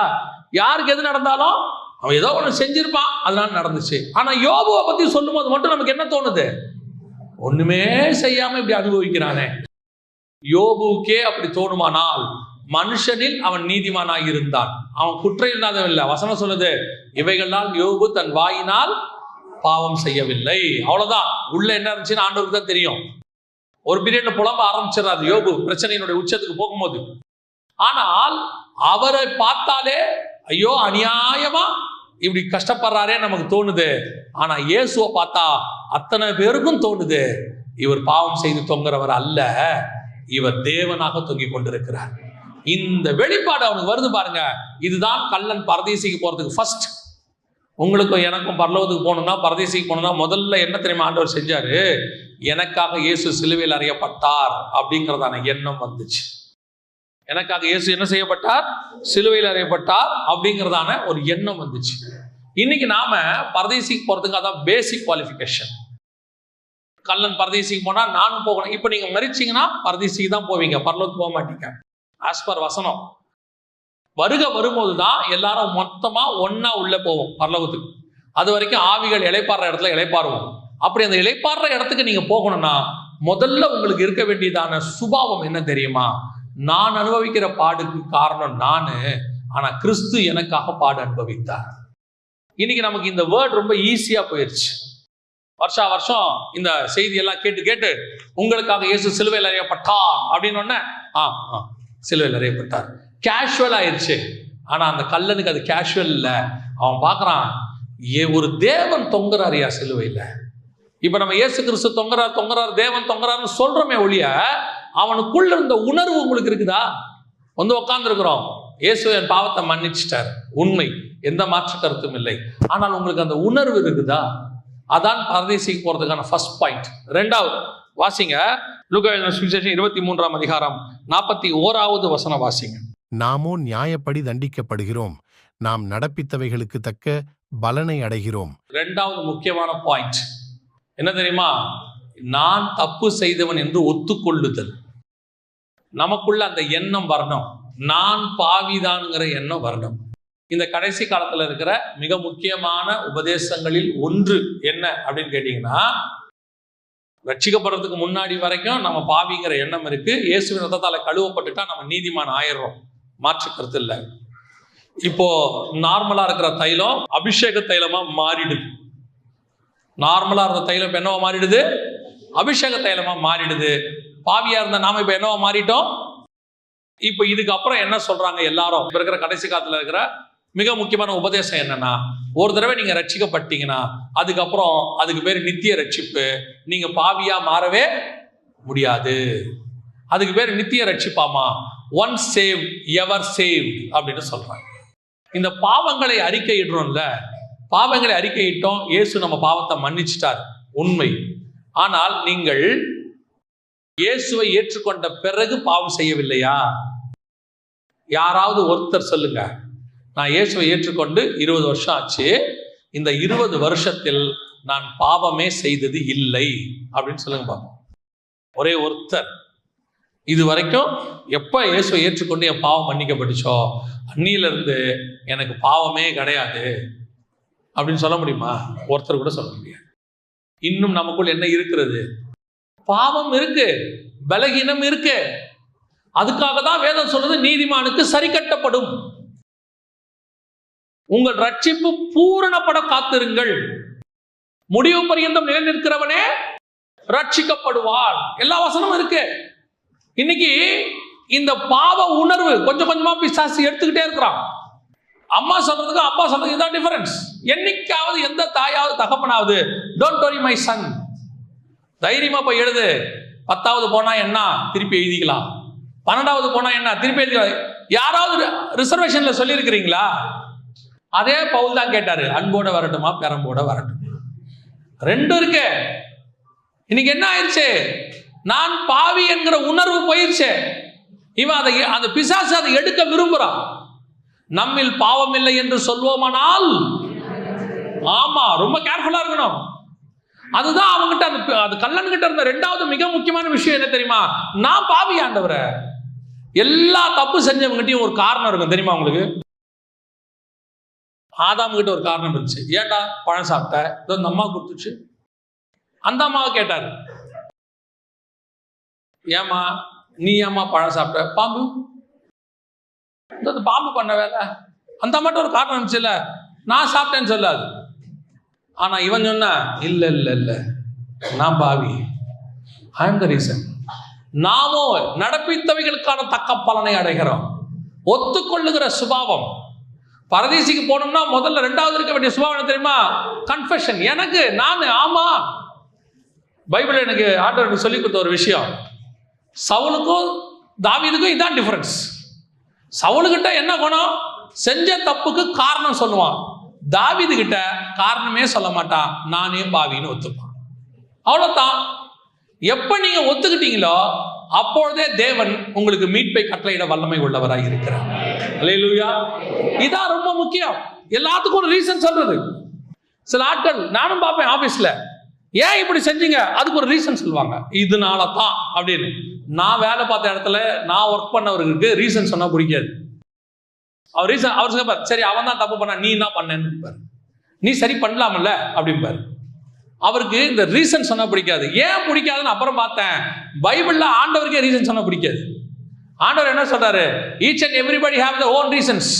யாருக்கு எது நடந்தாலும் அவன் ஏதோ ஒன்று செஞ்சிருப்பான், அதனால நடந்துச்சு. ஆனா யோபுவை பத்தி சொல்லும் போது மட்டும் நமக்கு என்ன தோணுது? ஒண்ணுமே செய்யாம இப்படி அனுபவிக்கிறானே. யோபுக்கே அப்படி தோணுமானால் மனுஷனில் அவன் நீதிமானாக இருந்தான், அவன் குற்றம் இல்லாதவன் இல்லை. வசனம் சொல்லுது, இவைகளால் யோபு தன் வாயினால் பாவம் செய்யவில்லை. அவ்வளவுதான். உள்ள என்ன இருந்துச்சுன்னு ஆண்டவருக்கு தான் தெரியும். ஒரு பீரியட்ல புலம்ப ஆரம்பிச்சிடறாரு யோபு பிரச்சனையினுடைய உச்சத்துக்கு போகும்போது. ஆனால் அவரை பார்த்தாலே ஐயோ அநியாயமா இப்படி கஷ்டப்படுறாரே நமக்கு தோணுது. ஆனா இயேசுவை பார்த்தா அத்தனை பேருக்கும் தோணுது, இவர் பாவம் செய்து தொங்குறவர் அல்ல, இவர் தேவனாக தொங்கிக் கொண்டிருக்கிறார். இந்த வெளிப்பாடு அவனுக்கு வருது பாருங்க. இதுதான் கள்ளன் பரதீசிக்கு போறதுக்கு ஃபர்ஸ்ட். உங்களுக்கும் எனக்கும் பரலோகத்துக்கு போகணும்னா, பரதேசிக்கு போகணும்னா முதல்ல என்ன தெரியுமா ஆண்டவர் செஞ்சாரு? எனக்காக இயேசு சிலுவையில் அறையப்பட்டார் அப்படிங்கிறதான எண்ணம் வந்துச்சு. எனக்காக இயேசு என்ன செய்யப்பட்டார்? சிலுவையில் அறையப்பட்டார் அப்படிங்கிறதான ஒரு எண்ணம் வந்துச்சு. இன்னைக்கு நாம பரதேசிக்கு போறதுக்கு அதான் பேசிக் குவாலிஃபிகேஷன். கள்ளன் பரதேசிக்கு போனா நானும் போகணும். இப்ப நீங்க மரிச்சீங்கன்னா பரதேசிக்கு தான் போவீங்க, பரலோகத்துக்கு போக மாட்டீங்க. ஆஸ் பர் வசனம் வரும்போதுதான் எல்லாரும் மொத்தமா ஒன்னா உள்ள போவோம் பரலோகத்துக்கு. அது வரைக்கும் ஆவிகள் இளைப்பாடுற இடத்துல இளைப்பாருவோம். அப்படி அந்த இளைப்பாடுற இடத்துக்கு நீங்க போகணும்னா முதல்ல உங்களுக்கு இருக்க வேண்டியதான சுபாவம் என்ன தெரியுமா? நான் அனுபவிக்கிற பாடுக்கு காரணம் நானு, ஆனா கிறிஸ்து எனக்காக பாடு அனுபவித்தார். இன்னைக்கு நமக்கு இந்த வேர்ட் ரொம்ப ஈஸியா போயிருச்சு. வருஷா வருஷம் இந்த செய்தி எல்லாம் கேட்டு கேட்டு உங்களுக்காக இயேசு சிலுவையில் அறையப்பட்டார் அப்படின்னு ஒன்ன சிலுவையில் அறையப்பட்டார் கேஷுவல் ஆயிடுச்சு. ஆனா அந்த கல்லனுக்கு அது கேஷுவல் இல்லை. அவன் பார்க்கறான், ஒரு தேவன் தொங்குறாரியா சிலுவையில். இப்ப நம்ம இயேசு கிறிஸ்து தொங்குறார் தேவன் தொங்குறாருன்னு சொல்றோமே ஒழிய அவனுக்குள்ள இருந்த உணர்வு உங்களுக்கு இருக்குதா? வந்து உட்கார்ந்து இருக்கிறோம், இயேசு என் பாவத்தை மன்னிச்சிட்டார், உண்மை, எந்த மாற்று கருத்தும் இல்லை. ஆனால் உங்களுக்கு அந்த உணர்வு இருக்குதா? அதான் பரதேசிக்கு போறதுக்கான ஃபர்ஸ்ட் பாயிண்ட். ரெண்டாவது வாசிங்க, லூக்கா எழுதின சுவிசேஷம் 23ஆம் அதிகாரம் 41வது வசனம் வாசிங்க. நாமோ நியாயப்படி தண்டிக்கப்படுகிறோம், நாம் நடப்பித்தவைகளுக்கு தக்க பலனை அடைகிறோம். ரெண்டாவது முக்கியமான பாயிண்ட் என்ன தெரியுமா? நான் தப்பு செய்தவன் என்று ஒத்துக்கொள்ளுதல். நமக்குள்ள அந்த எண்ணம் வரணும், நான் பாவிதான்ங்கிற எண்ணம் வரணும். இந்த கடைசி காலத்துல இருக்கிற மிக முக்கியமான உபதேசங்களில் ஒன்று என்ன அப்படின்னு கேட்டீங்கன்னா, ரட்சிக்கப்படுறதுக்கு முன்னாடி வரைக்கும் நம்ம பாவிங்கிற எண்ணம் இருக்கு. இயேசுவின் ரத்தத்தால கழுவப்பட்டுட்டா நம்ம நீதிமான் ஆயிடுறோம், மாற்று கருத்து இல்லை. இப்போ நார்மலா இருக்கிற தைலம் அபிஷேக தைலமா மாறிடுது. நார்மலா இருந்த தைலம் இப்ப என்னவா மாறிடுது? அபிஷேக தைலமா மாறிடுது. பாவியா இருந்த நாம இப்ப என்னவா மாறிட்டோம்? இப்ப இதுக்கு அப்புறம் என்ன சொல்றாங்க எல்லாரும்? இப்ப இருக்கிற கடைசி காலத்துல இருக்கிற மிக முக்கியமான உபதேசம் என்னன்னா, ஒரு தடவை நீங்க ரட்சிக்கப்பட்டீங்கன்னா அதுக்கப்புறம் அதுக்கு பேர் நித்திய ரட்சிப்பு. நீங்க பாவியா மாறவே முடியாது. அதுக்கு பேர் நித்திய ரட்சிப்பாமா, ஒன்ஸ் சேவ் எவர் சேவ் அப்படின்னு சொல்றாங்க. இந்த பாவங்களை அறிக்கையிடுறோம்ல, பாவங்களை அறிக்கையிட்டோம், இயேசு நம்ம பாவத்தை மன்னிச்சிட்டார், உண்மை. ஆனால் நீங்கள் இயேசுவை ஏற்றுக்கொண்ட பிறகு பாவம் செய்யவில்லையா? யாராவது ஒருத்தர் சொல்லுங்க, நான் இயேசுவை ஏற்றுக்கொண்டு 20 வருஷம் ஆச்சு, இந்த 20 வருஷத்தில் நான் பாவமே செய்தது இல்லை அப்படின்னு சொல்லுங்க பாப்போம். ஒரே ஒருத்தர். இது வரைக்கும் எப்ப இயேசுவை ஏற்றுக்கொண்டு என் பாவம் மன்னிக்கப்பட்டுச்சோ அன்னியிலிருந்து எனக்கு பாவமே கிடையாது அப்படின்னு சொல்ல முடியுமா? ஒருத்தர் கூட சொல்ல முடியாது. இன்னும் நமக்குள் என்ன இருக்கிறது? பாவம் இருக்கு, பலகீனம் இருக்கு. அதுக்காக தான் வேதம் சொல்றது நீதிமானுக்கு சரி கட்டப்படும். உங்கள் ரட்சிப்பு பூரணப்பட காத்திருங்கள், முடிவு பரியந்தம் நிலைநிற்கிறவனே ரட்சிக்கப்படுவார். எல்லா வசனமும் இருக்கு. இன்னைக்கு இந்த பாவ உணர்வு கொஞ்சம் கொஞ்சமா பிசாசு எடுத்துக்கிட்டே இருக்கிறான். அம்மா சொல்றதுக்கு அப்பா சொல்றதுக்கு இதான் டிஃபரன்ஸ். என்னைக்காவது எந்த தாயாவது தகப்பனாவது டோன்ட் வரி மை சன், தைரியமா போய் எழுது, 10வது போனா என்ன திருப்பி எழுதிக்கலாம், 12வது போனா என்ன திருப்பி எழுதிக்கலாம், யாராவது ரிசர்வேஷன்ல சொல்லி இருக்கிறீங்களா? அதே பவுல் தான் கேட்டாரு, அன்போட வரட்டுமா பெரம்போட வரட்டுமா? ரெண்டும் இருக்கு. இன்னைக்கு என்ன ஆயிடுச்சு? நான் பாவி என்கிற உணர்வு போயிடுச்சு. இவன் அதை அந்த பிசாசு அதை எடுக்க விரும்புறான். நம்மில் பாவம் இல்லை என்று சொல்வோமானால், ஆமா, ரொம்ப கேர்ஃபுல்லா இருக்கணும். அதுதான் அவங்ககிட்ட அது கல்லன் கிட்ட இருந்த ரெண்டாவது மிக முக்கியமான விஷயம் என்ன தெரியுமா? நான் பாவி ஆண்டவரே. எல்லா தப்பு செஞ்சவங்ககிட்டயும் ஒரு காரணம் இருக்கும் தெரியுமா உங்களுக்கு? ஆதாம் கிட்ட ஒரு காரணம் இருந்துச்சு. ஏன்டா பழம் சாப்பிட்ட? இந்த அம்மா கொடுத்துச்சு. அந்த அம்மாவை கேட்டாரு, ஏமா நீ ஏமா பழம் சாப்பிட்ட? பாம்பு, இந்த பாம்பு பண்ண வேலை. அந்த அம்மாட்ட ஒரு காரணம் இருந்துச்சுல்ல, நான் சாப்பிட்டேன்னு சொல்லாது. ஆனா இவன் சொன்னா இல்ல இல்ல இல்ல, நான் பாவி, ஐ அம் த ரீசன். நாமோ நடப்பித்தவைகளுக்கான தக்க பலனை அடைகிறோம். ஒத்துக்கொள்ளுகிற சுபாவம். பரதீசிக்கு போனோம்னா முதல்ல ரெண்டாவது இருக்க வேண்டிய சுபாவம் என்ன தெரியுமா? கன்ஃபெஷன். எனக்கு நான் ஆமா. பைபிள் எனக்கு ஆண்டவர் சொல்லி கொடுத்த ஒரு விஷயம், சவுலுக்கும் தாவீதுக்கும் இதான் டிஃபரன்ஸ். சவுலுக்கிட்ட என்ன குணம்? செஞ்ச தப்புக்கு காரணம் சொல்லுவான். தாவீது கிட்ட காரணமே சொல்ல மாட்டான், நானே பாவின்னு ஒத்துப்பான். அவ்வளவுதான். எப்ப நீங்க ஒத்துக்கிட்டீங்களோ அப்பொழுதே தேவன் உங்களுக்கு மீட்பை கட்டளையிட வல்லமை உள்ளவராய் இருக்கிறார். அல்லேலூயா. இதான் ரொம்ப முக்கியம். எல்லாத்துக்கும் ஒரு ரீசன் சொல்றது. சில ஆட்கள் நானும் பார்ப்பேன் ஆபீஸ்ல, ஏன் இப்படி செஞ்சீங்க, அதுக்கு ஒரு ரீசன் சொல்லுவாங்க, இதனால தான் அப்படின்னு. நான் வேலை பார்த்த இடத்துல நான் ஒர்க் பண்ணவருக்கு ரீசன் சொன்னா பிடிக்காது. அவர் ரீசன் அவர் சொல்லுவார், சரி அவன் தான் தப்பு பண்ணா, நீ என்ன பண்ணேன்னு, நீ சரி பண்ணலாம்ல அப்படிம்பாரு. அவருக்கு இந்த ரீசன் சொன்னா பிடிக்காது. ஏன் பிடிக்காதுன்னு அப்புறம் பார்த்தேன், பைபிள்ல ஆண்டவருக்கே ரீசன் சொன்னா பிடிக்காது. ஆண்டவர் என்ன சொல்றாரு? Each and everybody have the own reasons.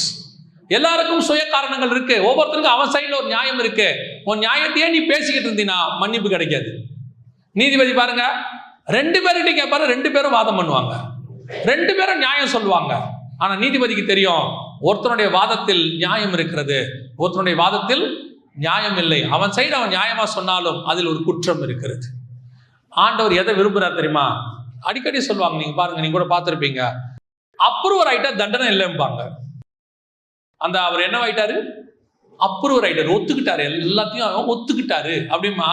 எல்லாருக்கும் சுய காரணங்கள் இருக்கு. ஒவ்வொருத்தருக்கும் அவன் சைடுல ஒரு நியாயம் இருக்கு. உன் நியாயத்தையே நீ பேசிக்கிட்டு இருந்தீனா மன்னிப்பு கிடைக்காது. நீதிபதி பாருங்க, 2 பேர்கிட்ட கேட்பாரு, 2 பேரும் வாதம் பண்ணுவாங்க, 2 பேரும் நியாயம் சொல்லுவாங்க. ஆனா நீதிபதிக்கு தெரியும் ஒருத்தனுடைய வாதத்தில் நியாயம் இருக்கிறது, ஒருத்தனுடைய வாதத்தில் நியாயம் இல்லை. அவன் சைடு அவன் நியாயமா சொன்னாலும் அதில் ஒரு குற்றம் இருக்கிறது. ஆண்டவர் எதை விரும்புறார் தெரியுமா? அடிக்கடி சொல்லுவாங்க, நீங்க பாருங்க, நீங்க கூட பார்த்திருப்பீங்க, அப்ரூவர் ஆயிட்டா தண்டனை இல்லைம்பாங்க. அந்த அவர் என்ன ஆயிட்டாரு? அப்ரூவர் ஆயிட்டாரு, ஒத்துக்கிட்டாரு, எல்லாத்தையும் ஒத்துக்கிட்டாரு அப்படிமா.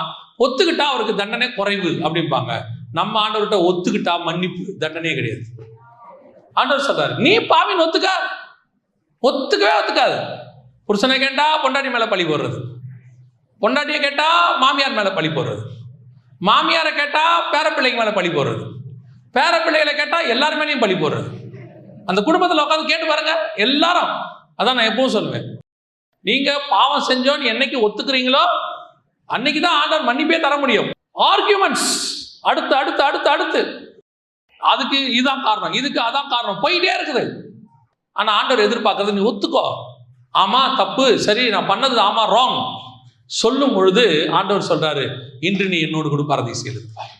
ஒத்துக்கிட்டா அவருக்கு தண்டனை குறைவு அப்படிம்பாங்க. நம்ம ஆண்டவர்கிட்ட ஒத்துக்கிட்டா மன்னிப்பு, தண்டனையே கிடையாது. ஆண்டவர் சொல்றாரு, நீ பாவின்னு ஒத்துக்க. ஒத்துக்கவே ஒத்துக்காது. புருஷனை கேட்டா பொண்டாட்டி மேல பழி போடுறது, பொண்டாட்டியை கேட்டா மாமியார் மேல பழி போடுறது, மாமியாரை கேட்டா பேர பிள்ளைங்க மேல பழி போடுறது, பேர பிள்ளைகளை கேட்டா எல்லாரும் மேலேயும் பழி போடுறது. அந்த குடும்பத்தில் உட்காந்து கேட்டு பாருங்க எல்லாரும். அதான் நான் எப்பவும் சொல்லுவேன், நீங்க பாவம் செஞ்சோன்னு என்னைக்கு ஒத்துக்கிறீங்களோ அன்னைக்கு தான் ஆண்டவர் மன்னிப்பே தர முடியும். ஆர்கியூமெண்ட்ஸ் அடுத்து அடுத்து அடுத்து அடுத்து, அதுக்கு இதுதான் காரணம், இதுக்கு அதான் காரணம், போயிட்டே இருக்குது. ஆனா ஆண்டவர் எதிர்பார்க்கறது நீ ஒத்துக்கோ, ஆமா தப்பு, சரி நான் பண்ணது ஆமா ராங் சொல்லும் பொழுது ஆண்டவர் சொல்றாரு, இன்று நீ என்னோடு கூட பரதீசில் இருப்பாய்.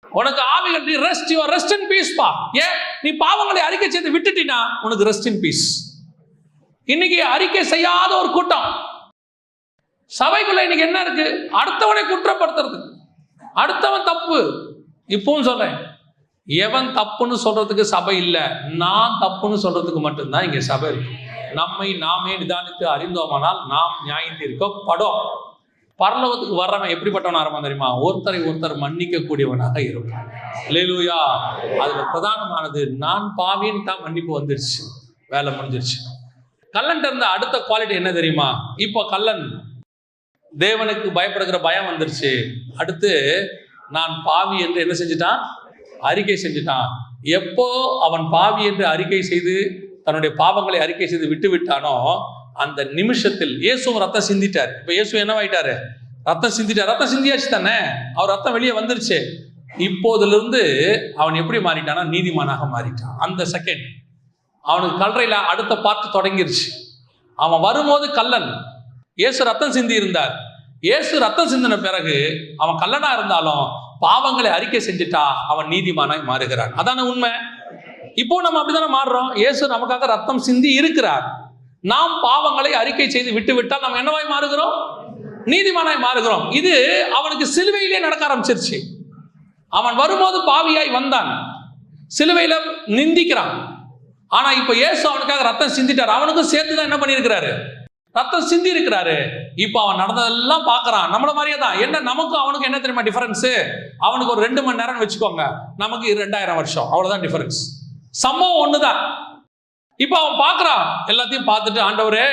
உனக்கு ஆவிகள், நீ rest, your rest in peace பா. ஏன் நீ பாவங்களை அறிக்கை செய்து விட்டுட்டினா உனக்கு ரெஸ்ட் இன் பீஸ். இன்னைக்கு அறிக்கை செய்யாத ஒரு கூட்டம் சபைக்குள்ள இன்னைக்கு என்ன இருக்கு? அடுத்தவனை குற்றப்படுத்துறது, அடுத்தவன் தப்பு. இப்பவும் சொல்றேன், எவன் தப்புன்னு சொல்றதுக்கு சபை இல்லை, நான் தப்புன்னு சொல்றதுக்கு மட்டும்தான் இங்க சபை இருக்கு. நம்மை நாமே நிதானித்து அறிந்தோமானால் நாம் நியாயம் தீர்க்கப்படும். பரலோகத்துக்கு வர்றவன் எப்படிப்பட்டவனா இருப்பான் தெரியுமா? ஒருத்தரை ஒருத்தர் மன்னிக்க கூடியவனாக இருப்பான். அல்லேலூயா. அதுல பிரதானமானது நான் பாவின்னு தான் மன்னிப்பு வந்துருச்சு, வேலை முடிஞ்சிருச்சு. கல்லன் இருந்த அடுத்த குவாலிட்டி என்ன தெரியுமா? இப்போ கல்லன் தேவனுக்கு பயப்படுகிற பயம் வந்துருச்சு. அடுத்து நான் பாவி என்று என்ன செஞ்சுட்டான்? அறிக்கை செஞ்சுட்டான். எப்போ அவன் பாவி என்று அறிக்கை செய்து தன்னுடைய பாவங்களை அறிக்கை செய்து விட்டு விட்டானோ அந்த நிமிஷத்தில் இயேசுவும் ரத்தம் சிந்திட்டார். இப்ப இயேசு என்னவாயிட்டாரு? ரத்தம் சிந்திட்டார். ரத்தம் சிந்தியாச்சு தானே, அவர் ரத்தம் வெளியே வந்துருச்சு. இப்போதிலிருந்து அவன் எப்படி மாறிட்டானா? நீதிமானாக மாறிட்டான். அந்த செகண்ட் அவனுக்கு கல்லறையில அடுத்த பார்த்து தொடங்கிருச்சு. அவன் வரும்போது கல்லன், இயேசு ரத்தம் சிந்தி இருந்தார். இயேசு ரத்தம் சிந்தின பிறகு அவன் கல்லனா இருந்தாலும் பாவங்களை அறிக்கை செஞ்சுட்டா அவன் நீதிமானாய் மாறுகிறான். அதான உண்மை. இப்போ நம்ம அப்படித்தானே மாறுறோம். இயேசு நமக்காக ரத்தம் சிந்தி இருக்கிறார். நாம் பாவங்களை அறிக்கை செய்து விட்டு விட்டால் நம்ம என்னவாய் மாறுகிறோம்? நீதிமானாய் மாறுகிறோம். இது அவனுக்கு சிலுவையிலே நடக்க ஆரம்பிச்சிருச்சு. அவன் வரும்போது பாவியாய் வந்தான், சிலுவையில நிந்திக்கிறான். ஆனா இப்ப இயேசு அவனுக்காக ரத்தம் சிந்திட்டார். அவனுக்கும் சேர்த்துதான் என்ன பண்ணிருக்கிறாரு? ரத்தம் சிந்தி இருக்கிறாரு. இப்ப அவன் நடந்ததெல்லாம் பாக்குறான். நம்மள மாதிரியே தான். என்ன நமக்கும் அவனுக்கு என்ன தெரியுமா டிஃபரன்ஸ்? அவனுக்கு ஒரு 2 மணி நேரம் வச்சுக்கோங்க, நமக்கு 2000 வருஷம், அவ்வளவுதான் டிஃபரன்ஸ். சம்பவம் ஒண்ணுதான். இப்ப அவன் பாக்குறான். எல்லாத்தையும் பார்த்துட்டு, ஆண்டவரே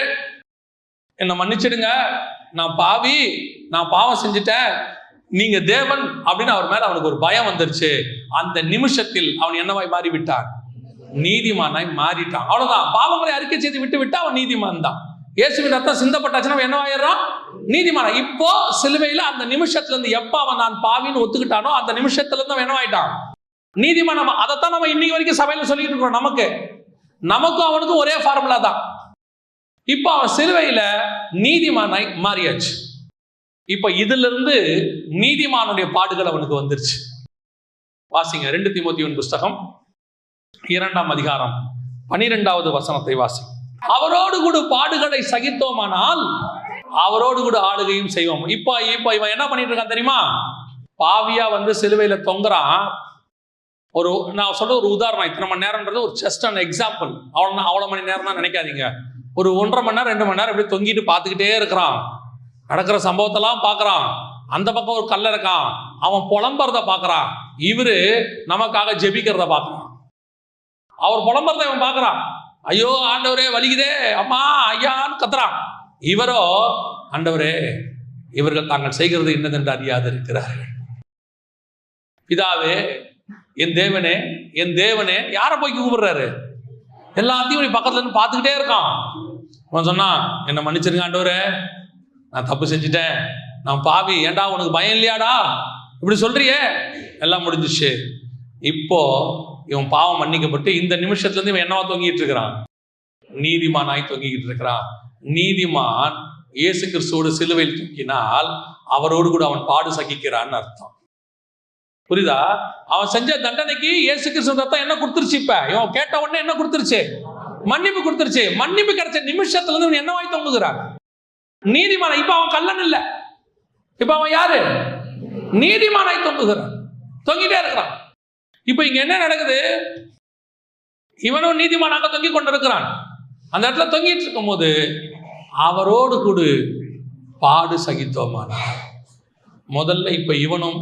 என்னை மன்னிச்சிடுங்க, நான் பாவி, நான் பாவம் செஞ்சுட்டேன், நீங்க தேவன் அப்படின்னு அவர் மேல அவனுக்கு ஒரு பயம் வந்துருச்சு. அந்த நிமிஷத்தில் அவன் என்னவாய் மாறிவிட்டான்? நீதிமானாய் மாறிட்டான். அவ்வளவுதான். பாவங்களை அறிக்கை செய்து விட்டு விட்டா அவன் நீதிமான் தான். இயேசுவின் ரத்தம் சிந்தப்பட்டாச்சுன்னா என்னவாயிடுறான்? நீதிமான. இப்போ சிலுவையில அந்த நிமிஷத்துல இருந்து எப்ப அவன் நான் பாவின்னு ஒத்துக்கிட்டானோ அந்த நிமிஷத்துல இருந்து அவன் என்னவாயிட்டான்? நீதிமான. அதைத்தான் நம்ம இன்னைக்கு வரைக்கும் சபையில சொல்லிட்டு இருக்கோம். நமக்கும் அவனுக்கும் ஒரே ஃபார்முலா தான். இப்போ அவன் சிலுவையில நீதிமானாய் மாறியாச்சு. இப்ப இதுல இருந்து நீதிமானுடைய பாடுகள் அவனுக்கு வந்துருச்சு. வாசிங்க 2 தீமோத்தேயுவின் புஸ்தகம் 2ஆம் அதிகாரம் 12வது வசனத்தை வாசி. அவரோடு கூட பாடுகளை சகித்தோமானால் அவரோடு கூட ஆளுகையும் செய்வோம். இப்ப இவன் என்ன பண்ணிட்டு இருக்கான் தெரியுமா? பாவியா வந்து சிலுவையில தொங்குறான். நான் சொல்ற ஒரு உதாரணம், இத்தனை மணி நேரம்ன்றது ஒரு ஜஸ்ட் அன் எக்ஸாம்பிள். அவ்வளவு மணி நேரம் தான் நினைக்காதீங்க. ஒரு 1.5 மணி நேரம் 2 மணி நேரம் இப்படி தொங்கிட்டு பார்த்துக்கிட்டே இருக்கிறான். நடக்கிற சம்பவத்தெல்லாம் பார்க்கறான். அந்த பக்கம் ஒரு கல்ல இருக்கான், அவன் புலம்புறத பார்க்கறான். இவரு நமக்காக ஜெபிக்கிறத பார்க்கறான். அவர் புலம்புறத இவன் பார்க்கறான். ஐயோ ஆண்டவரே வலிக்குதே, அம்மா ஐயான்னு கத்துறான். இவரோ, ஆண்டவரே இவர்கள் தாங்கள் செய்கிறது என்னதென்று அறியாது இருக்கிறார்கள். பிதாவே என் தேவனே, என் தேவனே, யாரை போய் கூப்பிடுறாரு? எல்லாத்தையும் பக்கத்துல இருந்து பார்த்துக்கிட்டே இருக்கான். அவன் சொன்னான், என்னை மன்னிச்சிருங்க ஆண்டவரே, நான் தப்பு செஞ்சுட்டேன், நான் பாவி, ஏண்டா உனக்கு பயம் இல்லையாடா இப்படி சொல்றியே? எல்லாம் முடிஞ்சிச்சு. இப்போ இவன் பாவம் மன்னிக்கப்பட்டு இந்த நிமிஷத்துல இருந்து இவன் என்னவா தொங்கிட்டு இருக்கிறான்? நீதிமானாய் தொங்கிக்கிட்டு இருக்கிறான். நீதிமான் இயேசு கிறிஸ்துவோடு சிலுவையில் தூக்கினால் அவரோடு கூட அவன் பாடு சகிக்கிறான்னு அர்த்தம். புரியுதா? அவன் செஞ்ச தண்டனைக்கு இயேசு கிறிஸ்து ரத்தம் என்ன கொடுத்துருச்சு? இப்ப இவன் கேட்ட உடனே என்ன கொடுத்துருச்சு? மன்னிப்பு கொடுத்துருச்சு. மன்னிப்பு கிடைச்ச நிமிஷத்துல இருந்து இவன் என்னவாய் தொங்குகிறான்? நீதிமான. இப்ப அவன் கல்லன் இல்ல, இப்ப அவன் யாரு? நீதிமானாய் தொங்குகிறான், தொங்கிட்டே இருக்கிறான். இப்ப இங்க என்ன நடக்குது? இவனும் நீதிமானாக தொங்கி கொண்டிருக்கிறான். அந்த இடத்துல தொங்கிட்டு இருக்கும் போது அவரோடு கூட பாடு சகித்தோமானா, முதல்ல இப்ப இவனும்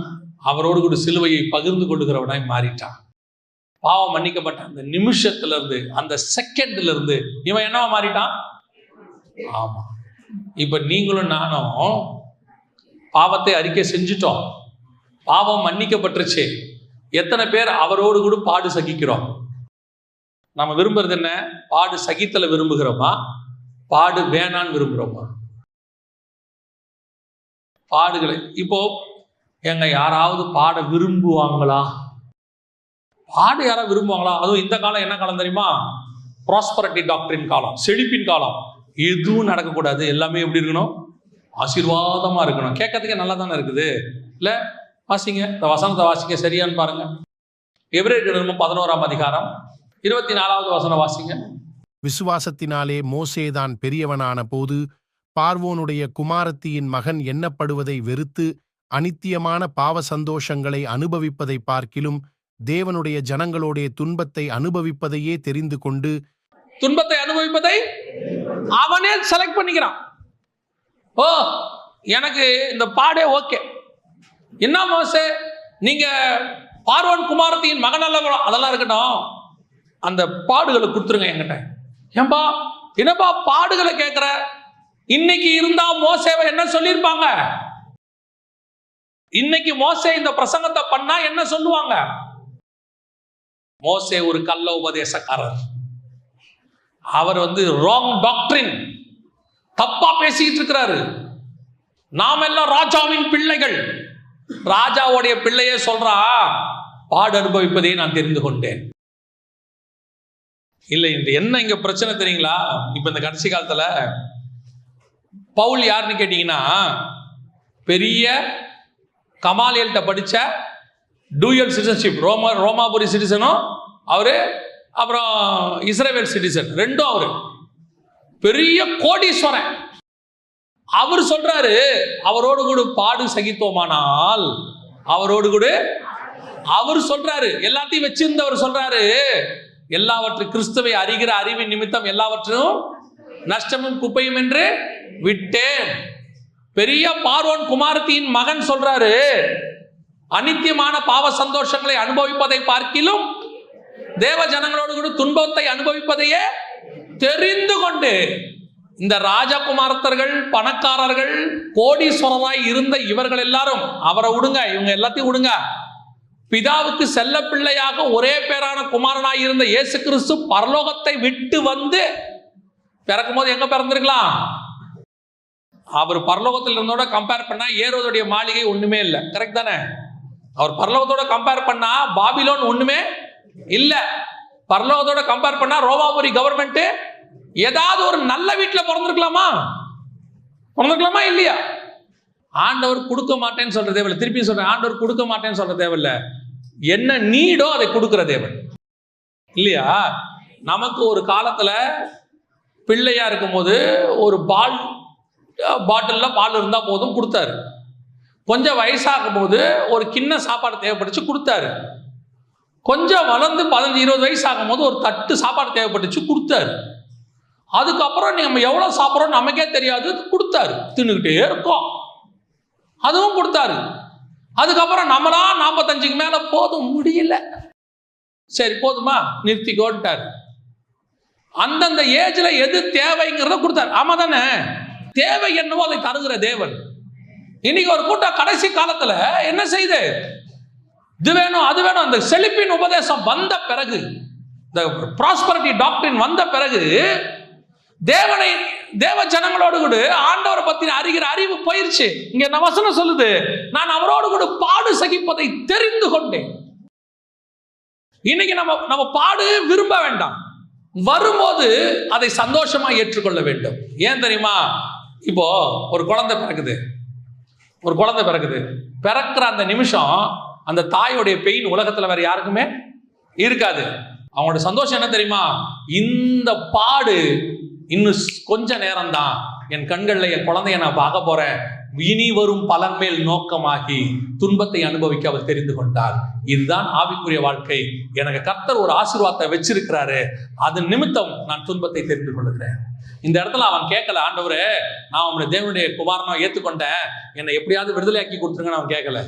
அவரோடு கூட சிலுவையை பகிர்ந்து கொள்ளுகிறவனாய் மாறிட்டான். பாவம் மன்னிக்கப்பட்ட அந்த நிமிஷத்துல இருந்து, அந்த செகண்ட்ல இருந்து இவன் என்னவா மாறிட்டான்? ஆமா, இப்ப நீங்களும் நானும் பாவத்தை அறிக்கை செஞ்சுட்டோம், பாவம் மன்னிக்கப்பட்டுருச்சு. எத்தனை பேர் அவரோடு கூட பாடு சகிக்கிறோம்? நம்ம விரும்புறது என்ன? பாடு சகித்தல விரும்புகிறோமா, பாடு வேணான்னு விரும்புகிறோமா? பாடுகளை இப்போ எங்க யாராவது பாட விரும்புவாங்களா? பாடு யாராவது விரும்புவாங்களா? அதுவும் இந்த காலம் என்ன காலம் தெரியுமா? ப்ராஸ்பரிட்டி டாக்டரின் காலம், செழிப்பின் காலம். எதுவும் நடக்கக்கூடாது, எல்லாமே எப்படி இருக்கணும்? ஆசீர்வாதமா இருக்கணும். கேட்கறதுக்கே நல்லா தானே இருக்குது இல்ல? வாசிங்க, இந்த வசனத்தை வாசிங்க, சரியான்னு பாருங்க. எபிரேயர் 11ஆம் அதிகாரம் 24வது வசனம் வாசிங்க. விசுவாசத்தினாலே மோசேதான் பெரியவனான போது பார்வோனுடைய குமாரத்தியின் மகன் எண்ணப்படுவதை வெறுத்து அநித்தியமான பாவ சந்தோஷங்களை அனுபவிப்பதை பார்க்கிலும் தேவனுடைய ஜனங்களோடைய துன்பத்தை அனுபவிப்பதையே தெரிந்து கொண்டு, துன்பத்தை அனுபவிப்பதை அவனே செலக்ட் பண்ணிக்கிறான். ஓ, எனக்கு இந்த பாடே ஓகே. என்ன மோசே, நீங்க பார்வோன் குமாரத்தியின் மகன் அல்ல, அதெல்லாம் இருக்கட்டும், அந்த பாடுகளை கொடுத்துருங்க என்கிட்ட. ஏன்பா என்னப்பா பாடுகளை கேட்கிற? இன்னைக்கு இருந்தா மோசேவை என்ன சொல்லியிருப்பாங்க? இன்னைக்கு மோசே இந்த பிரசங்கத்தை பண்ணா என்ன சொல்லுவாங்க? மோசே ஒரு கள்ள உபதேசக்காரர், அவர் ராங் டாக்டரின், தப்பா பேசிக்கிட்டு இருக்கிறாரு. நாம் எல்லாம் ராஜாவின் பிள்ளைகள். ராஜாவுடைய பிள்ளையே சொல்றா, பாடு அனுபவிப்பதை நான் தெரிந்து கொண்டேன். இல்லை, இந்த என்ன இங்க பிரச்சனை தெரியுங்களா? இப்ப இந்த கடைசி காலத்துல பவுல் யாருன்னு கேட்டீங்கன்னா, பெரிய கமாலியல்கிட்ட படிச்ச டூயல் சிட்டிசன்ஷிப், ரோமாபுரி சிட்டிசனும் அவரு, அப்புறம் இஸ்ரேல் சிட்டிசன் ரெண்டும் அவரு, பெரிய கோடீஸ்வரன். அவர் சொல்றாரு, அவரோடு கூட பாடு சகித்தோமானால் அவரோடு கூட, அவர் சொல்றாரு, எல்லாத்தையும் வச்சிருந்தவர் சொல்றாரு, எல்லாவற்றும் கிறிஸ்துவை அறிகிற அறிவின் நிமித்தம் எல்லாவற்றும் நஷ்டமும் குப்பையும் என்று விட்டேன். பெரிய பார்வோன் குமாரத்தியின் மகன் சொல்றாரு, அநித்தியமான பாவ சந்தோஷங்களை அனுபவிப்பதை பார்க்கிலும் தேவ ஜனங்களோடு கூட துன்பத்தை அனுபவிப்பதையே தெரிந்து கொண்டு, இந்த ராஜகுமாரத்தர்கள், பணக்காரர்கள், கோடீஸ்வரராய் இருந்த இவர்கள் எல்லாரும், அவரை விடுங்க, இவங்க எல்லாத்தையும் விடுங்க, பிதாவுக்கு செல்ல பிள்ளையாக ஒரே பேரான குமாரனாய் இருந்த இயேசு கிறிஸ்து பரலோகத்தை விட்டு வந்து பிறக்கும் போது எங்க பிறந்திருக்கலாம்? அவர் பரலோகத்தில் இருந்தோட கம்பேர் பண்ணா ஏரோதுடைய மாளிகை ஒண்ணுமே இல்லை, கரெக்ட் தானே? அவர் பரலோகத்தோட கம்பேர் பண்ணா பாபிலோன் ஒண்ணுமே இல்ல. பரலோகத்தோட கம்பேர் பண்ணா ரோமாபுரி கவர்மெண்ட். ஏதாவது ஒரு நல்ல வீட்டுல பிறந்திருக்கலாமா? பிறந்திருக்கலாமா இல்லையா? ஆண்டவர் கொடுக்க மாட்டேன்னு சொல்ற தேவையில்லை. திருப்பி சொல்றேன், ஆண்டவர் கொடுக்க மாட்டேன்னு சொல்ற தேவையில்லை. என்ன நீடோ அதை கொடுக்கிற தேவன் இல்லையா? நமக்கு ஒரு காலத்துல பிள்ளையா இருக்கும்போது ஒரு பாட்டில்ல பால் இருந்தா போதும் கொடுத்தாரு. கொஞ்சம் வயசாகும் போது ஒரு கிண்ண சாப்பாடு தேவைப்பட்டுச்சு கொடுத்தாரு. கொஞ்சம் வளர்ந்து 15-20 வயசு ஆகும் போது ஒரு தட்டு சாப்பாடு தேவைப்பட்டுச்சு கொடுத்தாரு. அதுக்கப்புறம் நம்ம எவ்வளவு சாப்பிட்றோம் நமக்கே தெரியாது, கொடுத்தாரு. தின்னுக்கிட்டே இருக்கோம், அதுவும் கொடுத்தாரு. அதுக்கப்புறம் நம்மளா 45க்கு மேல போதும் முடியல, சரி போதுமா நிறுத்திக்கோட்டாரு. அந்தந்த ஏஜ்ல எது தேவைங்கிறத கொடுத்தாரு. ஆமா தானே? தேவை என்னவோ அதை தருகிற தேவன். இன்னைக்கு ஒரு கூட்டம் கடைசி காலத்துல என்ன செய்யுது? இது வேணும் அது வேணும். அந்த செழிப்பின் உபதேசம் வந்த பிறகு, இந்த ப்ராஸ்பரிட்டி டாக்டரின் வந்த பிறகு தேவ ஜனங்களோடு கூட ஆண்டவரை பத்தி அறிகிற அறிவு போயிருச்சு. இங்க வசனம் சொல்லுது, நான் அவரோடு கூட பாடு சகிப்பதை தெரிந்து கொண்டேன். இன்னைக்கு நம்ம பாடு விரும்ப வேண்டாம், வரும்போது அதை சந்தோஷமா ஏற்றுக்கொள்ள வேண்டும். ஏன் தெரியுமா? இப்போ ஒரு குழந்தை பிறக்குது, பிறக்கிற அந்த நிமிஷம் அந்த தாயோடைய பெயின் உலகத்துல வேற யாருக்குமே இருக்காது. அவங்களோட சந்தோஷம் என்ன தெரியுமா? இந்த பாடு இன்னும் கொஞ்ச நேரம் தான், என் கண்கள்ல என் குழந்தைய நான் பார்க்க போறேன், இனி வரும் பலன் மேல் நோக்கமாகி துன்பத்தை அனுபவிக்க அவர் தெரிந்து கொண்டார். இதுதான் ஆவிக்குரிய வாழ்க்கை. எனக்கு கர்த்தர் ஒரு ஆசீர்வாதத்தை வச்சிருக்கிறாரு, அது நிமித்தம் நான் துன்பத்தை தெரிந்து கொள்கிறேன். இந்த இடத்துல அவன் கேட்கல, ஆண்டவரே நான் உங்களுடைய தேவனுடைய குமாரனா ஏற்றுக்கொண்டேன், என்னை எப்படியாவது விடுதலையாக்கி கொடுத்துருங்கன்னு அவன் கேட்கல.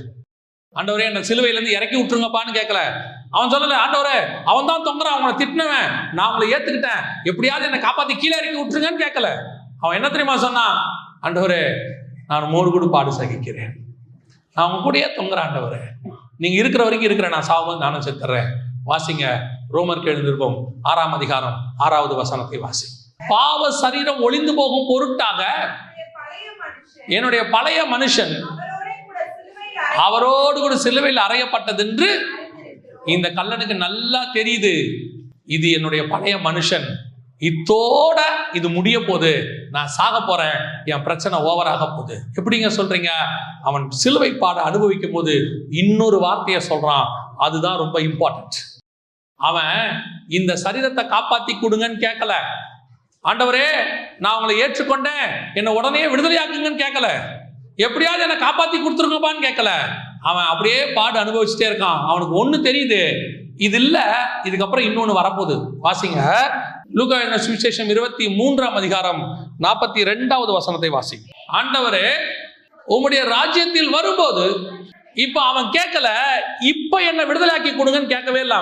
ஆண்டவரே என்னை சிலுவையிலேருந்து இறக்கி விட்டுருங்கப்பான்னு கேட்கல. அவன் சொல்லல, ஆண்டவரே அவன் தான் தொங்குறான், அவனை திட்டினவன், நான் அவங்களை ஏத்துக்கிட்டேன், எப்படியாவது என்னை காப்பாத்தி கீழே இறக்கி விட்டுருங்கன்னு கேட்கல. அவன் என்ன தெரியுமா சொன்னான்? ஆண்டவரே நான் உங்களோடு கூட பாடு சகிக்கிறேன், நான் உங்க கூடயே தொங்குறேன், ஆண்டவரே நீங்க இருக்கிற வரைக்கும் இருக்கிறேன், நான் சாவும் நானும் செத்துறேன். வாசிங்க ரோமர் எழுந்திருப்போம் 6ஆம் அதிகாரம் 6வது வசனத்தை வாசி. பாவ சரீரம் ஒளிந்து போகும் பொருட்டாக என்னுடைய பழைய மனுஷன் அவரோடு கூட சிலுவையில் அறையப்பட்டது என்று இந்த கல்லனுக்கு நல்லா தெரியுது. இது என்னுடைய பழைய மனுஷன், இத்தோட இது முடிய போகுது, நான் சாக போறேன், என் பிரச்சனை ஓவராக போகுது. எப்படிங்க சொல்றீங்க? அவன் சிலுவை பாட அனுபவிக்கும் போது இன்னொரு வார்த்தையை சொல்றான், அதுதான் ரொம்ப இம்பார்ட்டன்ட். அவன் இந்த சரீரத்தை காப்பாத்தி கொடுங்கன்னு கேட்கல, ஆண்டவரே நான் உங்களை ஏற்றுக்கொண்டேன், என்னை உடனே விடுதலையாக்குங்கன்னு கேட்கல, எப்படியாவது என்னை காப்பாத்தி கொடுத்துருங்கப்பான்னு கேட்கல. அவன் அப்படியே பாடு அனுபவிச்சுட்டே இருக்கான். அவனுக்கு ஒண்ணு தெரியுது, இது இல்ல, இதுக்கப்புறம் இன்னொன்னு வரப்போகுது. வாசிங்க லூக்கா எழுதின சுவிசேஷம் 23ஆம் அதிகாரம் 42வது வசனத்தை வாசிங்க. ஆண்டவரே உம்முடைய ராஜ்யத்தில் வரும்போது, இப்ப அவன் கேட்கல இப்ப என்ன விடுதலையாக்கி கொடுங்கன்னு கேட்கவே இல்லை.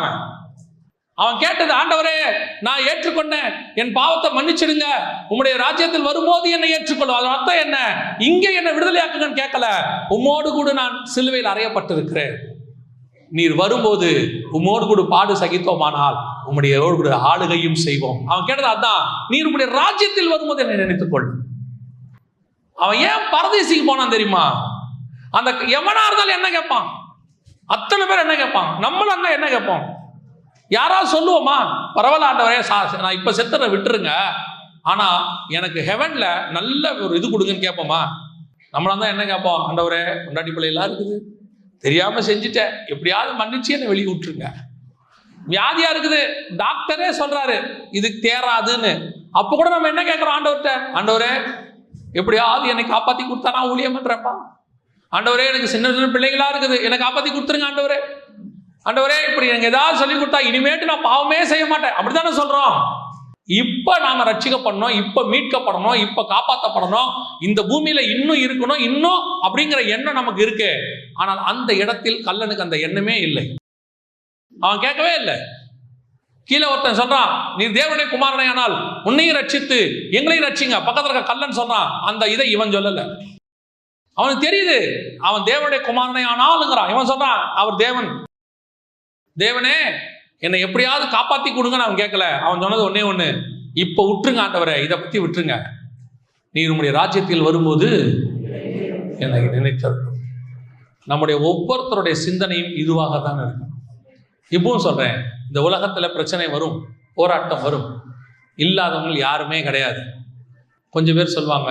அவன் கேட்டது, ஆண்டவரே நான் ஏற்றுக்கொண்டேன், என் பாவத்தை மன்னிச்சிடுங்க, உம்முடைய ராஜ்யத்தில் வரும்போது என்னை ஏற்றுக்கொள்ளும். அது அர்த்தம் என்ன? இங்க என்ன விடுதலையாக்குங்கன்னு கேட்கல, உம்மோடு கூட நான் சிலுவையில் அறையப்பட்டிருக்கிறேன், நீர் வரும்போது உம்மோடு கூட பாடு சகித்தோமானால் உம்முடைய கூட ஆளுகையும் செய்வோம். அவன் கேட்டது அதான், நீர் உம்முடைய ராஜ்யத்தில் வரும்போது என்னை நினைத்துக்கொள். அவன் ஏன் பரதேசிக்கு போனான் தெரியுமா? அந்த எவனா இருந்தாலும் என்ன கேட்பான்? அத்தனை பேர் என்ன கேட்பான்? நம்மள என்ன கேட்போம்? யாராவது சொல்லுவோமா, பரவாயில்ல ஆண்டவரே நான் இப்ப செத்துற விட்டுருங்க, ஆனா எனக்கு ஹெவன்ல நல்ல ஒரு இது கொடுங்கன்னு கேட்போமா? நம்மளா தான் என்ன கேட்போம்? ஆண்டவரே கொண்டாடி பிள்ளைலாம் இருக்குது, தெரியாம செஞ்சுட்டேன், எப்படியாவது மன்னிச்சு என்னை வெளியே விட்டுருங்க. வியாதியா இருக்குது, டாக்டரே சொல்றாரு இதுக்கு தேராதுன்னு, அப்ப கூட நம்ம என்ன கேட்கிறோம் ஆண்டவர்கிட்ட? ஆண்டவரே எப்படியாவது என்னை காப்பாத்தி கொடுத்தா நான் ஊழியம் பண்றேன்ப்பா. ஆண்டவரே எனக்கு சின்ன சின்ன பிள்ளைங்களா இருக்குது, என்னை காப்பாத்தி கொடுத்துருங்க ஆண்டவரே. ஆண்டவரே இப்படி எனக்கு ஏதாவது சொல்லி கொடுத்தா இனிமேட்டு நான் பாவமே செய்ய மாட்டேன், அப்படித்தானே சொல்றோம். இப்ப நாம ரட்சிக்கப்படணும், இப்ப மீட்கப்படணும், இப்ப காப்பாற்றப்படணும், இந்த பூமியில இன்னும் இருக்கணும், இன்னும் அப்படிங்கிற எண்ணம் நமக்கு இருக்கு. ஆனால் அந்த இடத்தில் கல்லனுக்கு அந்த எண்ணமே இல்லை. அவன் கேட்கவே இல்லை. கீழே ஒருத்தன் சொல்றான், நீ தேவனுடைய குமாரனை ஆனால் உன்னையும் ரட்சித்து எங்களையும் ரட்சிங்க, பக்கத்துல இருக்க கல்லன் சொல்றான். அந்த இதை இவன் சொல்லல. அவனுக்கு தெரியுது அவன் தேவனுடைய குமாரனை ஆனாலுங்கிறான். இவன் சொல்றான் அவர் தேவனே என்னை எப்படியாவது காப்பாத்தி கொடுங்கன்னு அவன் கேட்கல. அவன் சொன்னது ஒன்னே ஒண்ணு, இப்ப விட்டுருங்க ஆண்டவரே, இதை பத்தி விட்டுருங்க, நீ உம்முடைய ராஜ்யத்தில் வரும்போது என்னை நினைத்தருளும். நம்முடைய ஒவ்வொருத்தருடைய சிந்தனையும் இதுவாக தான் இருக்கும். இப்பவும் சொல்றேன், இந்த உலகத்துல பிரச்சனை வரும், போராட்டம் வரும், இல்லாதவங்க யாருமே கிடையாது. கொஞ்சம் பேர் சொல்லுவாங்க,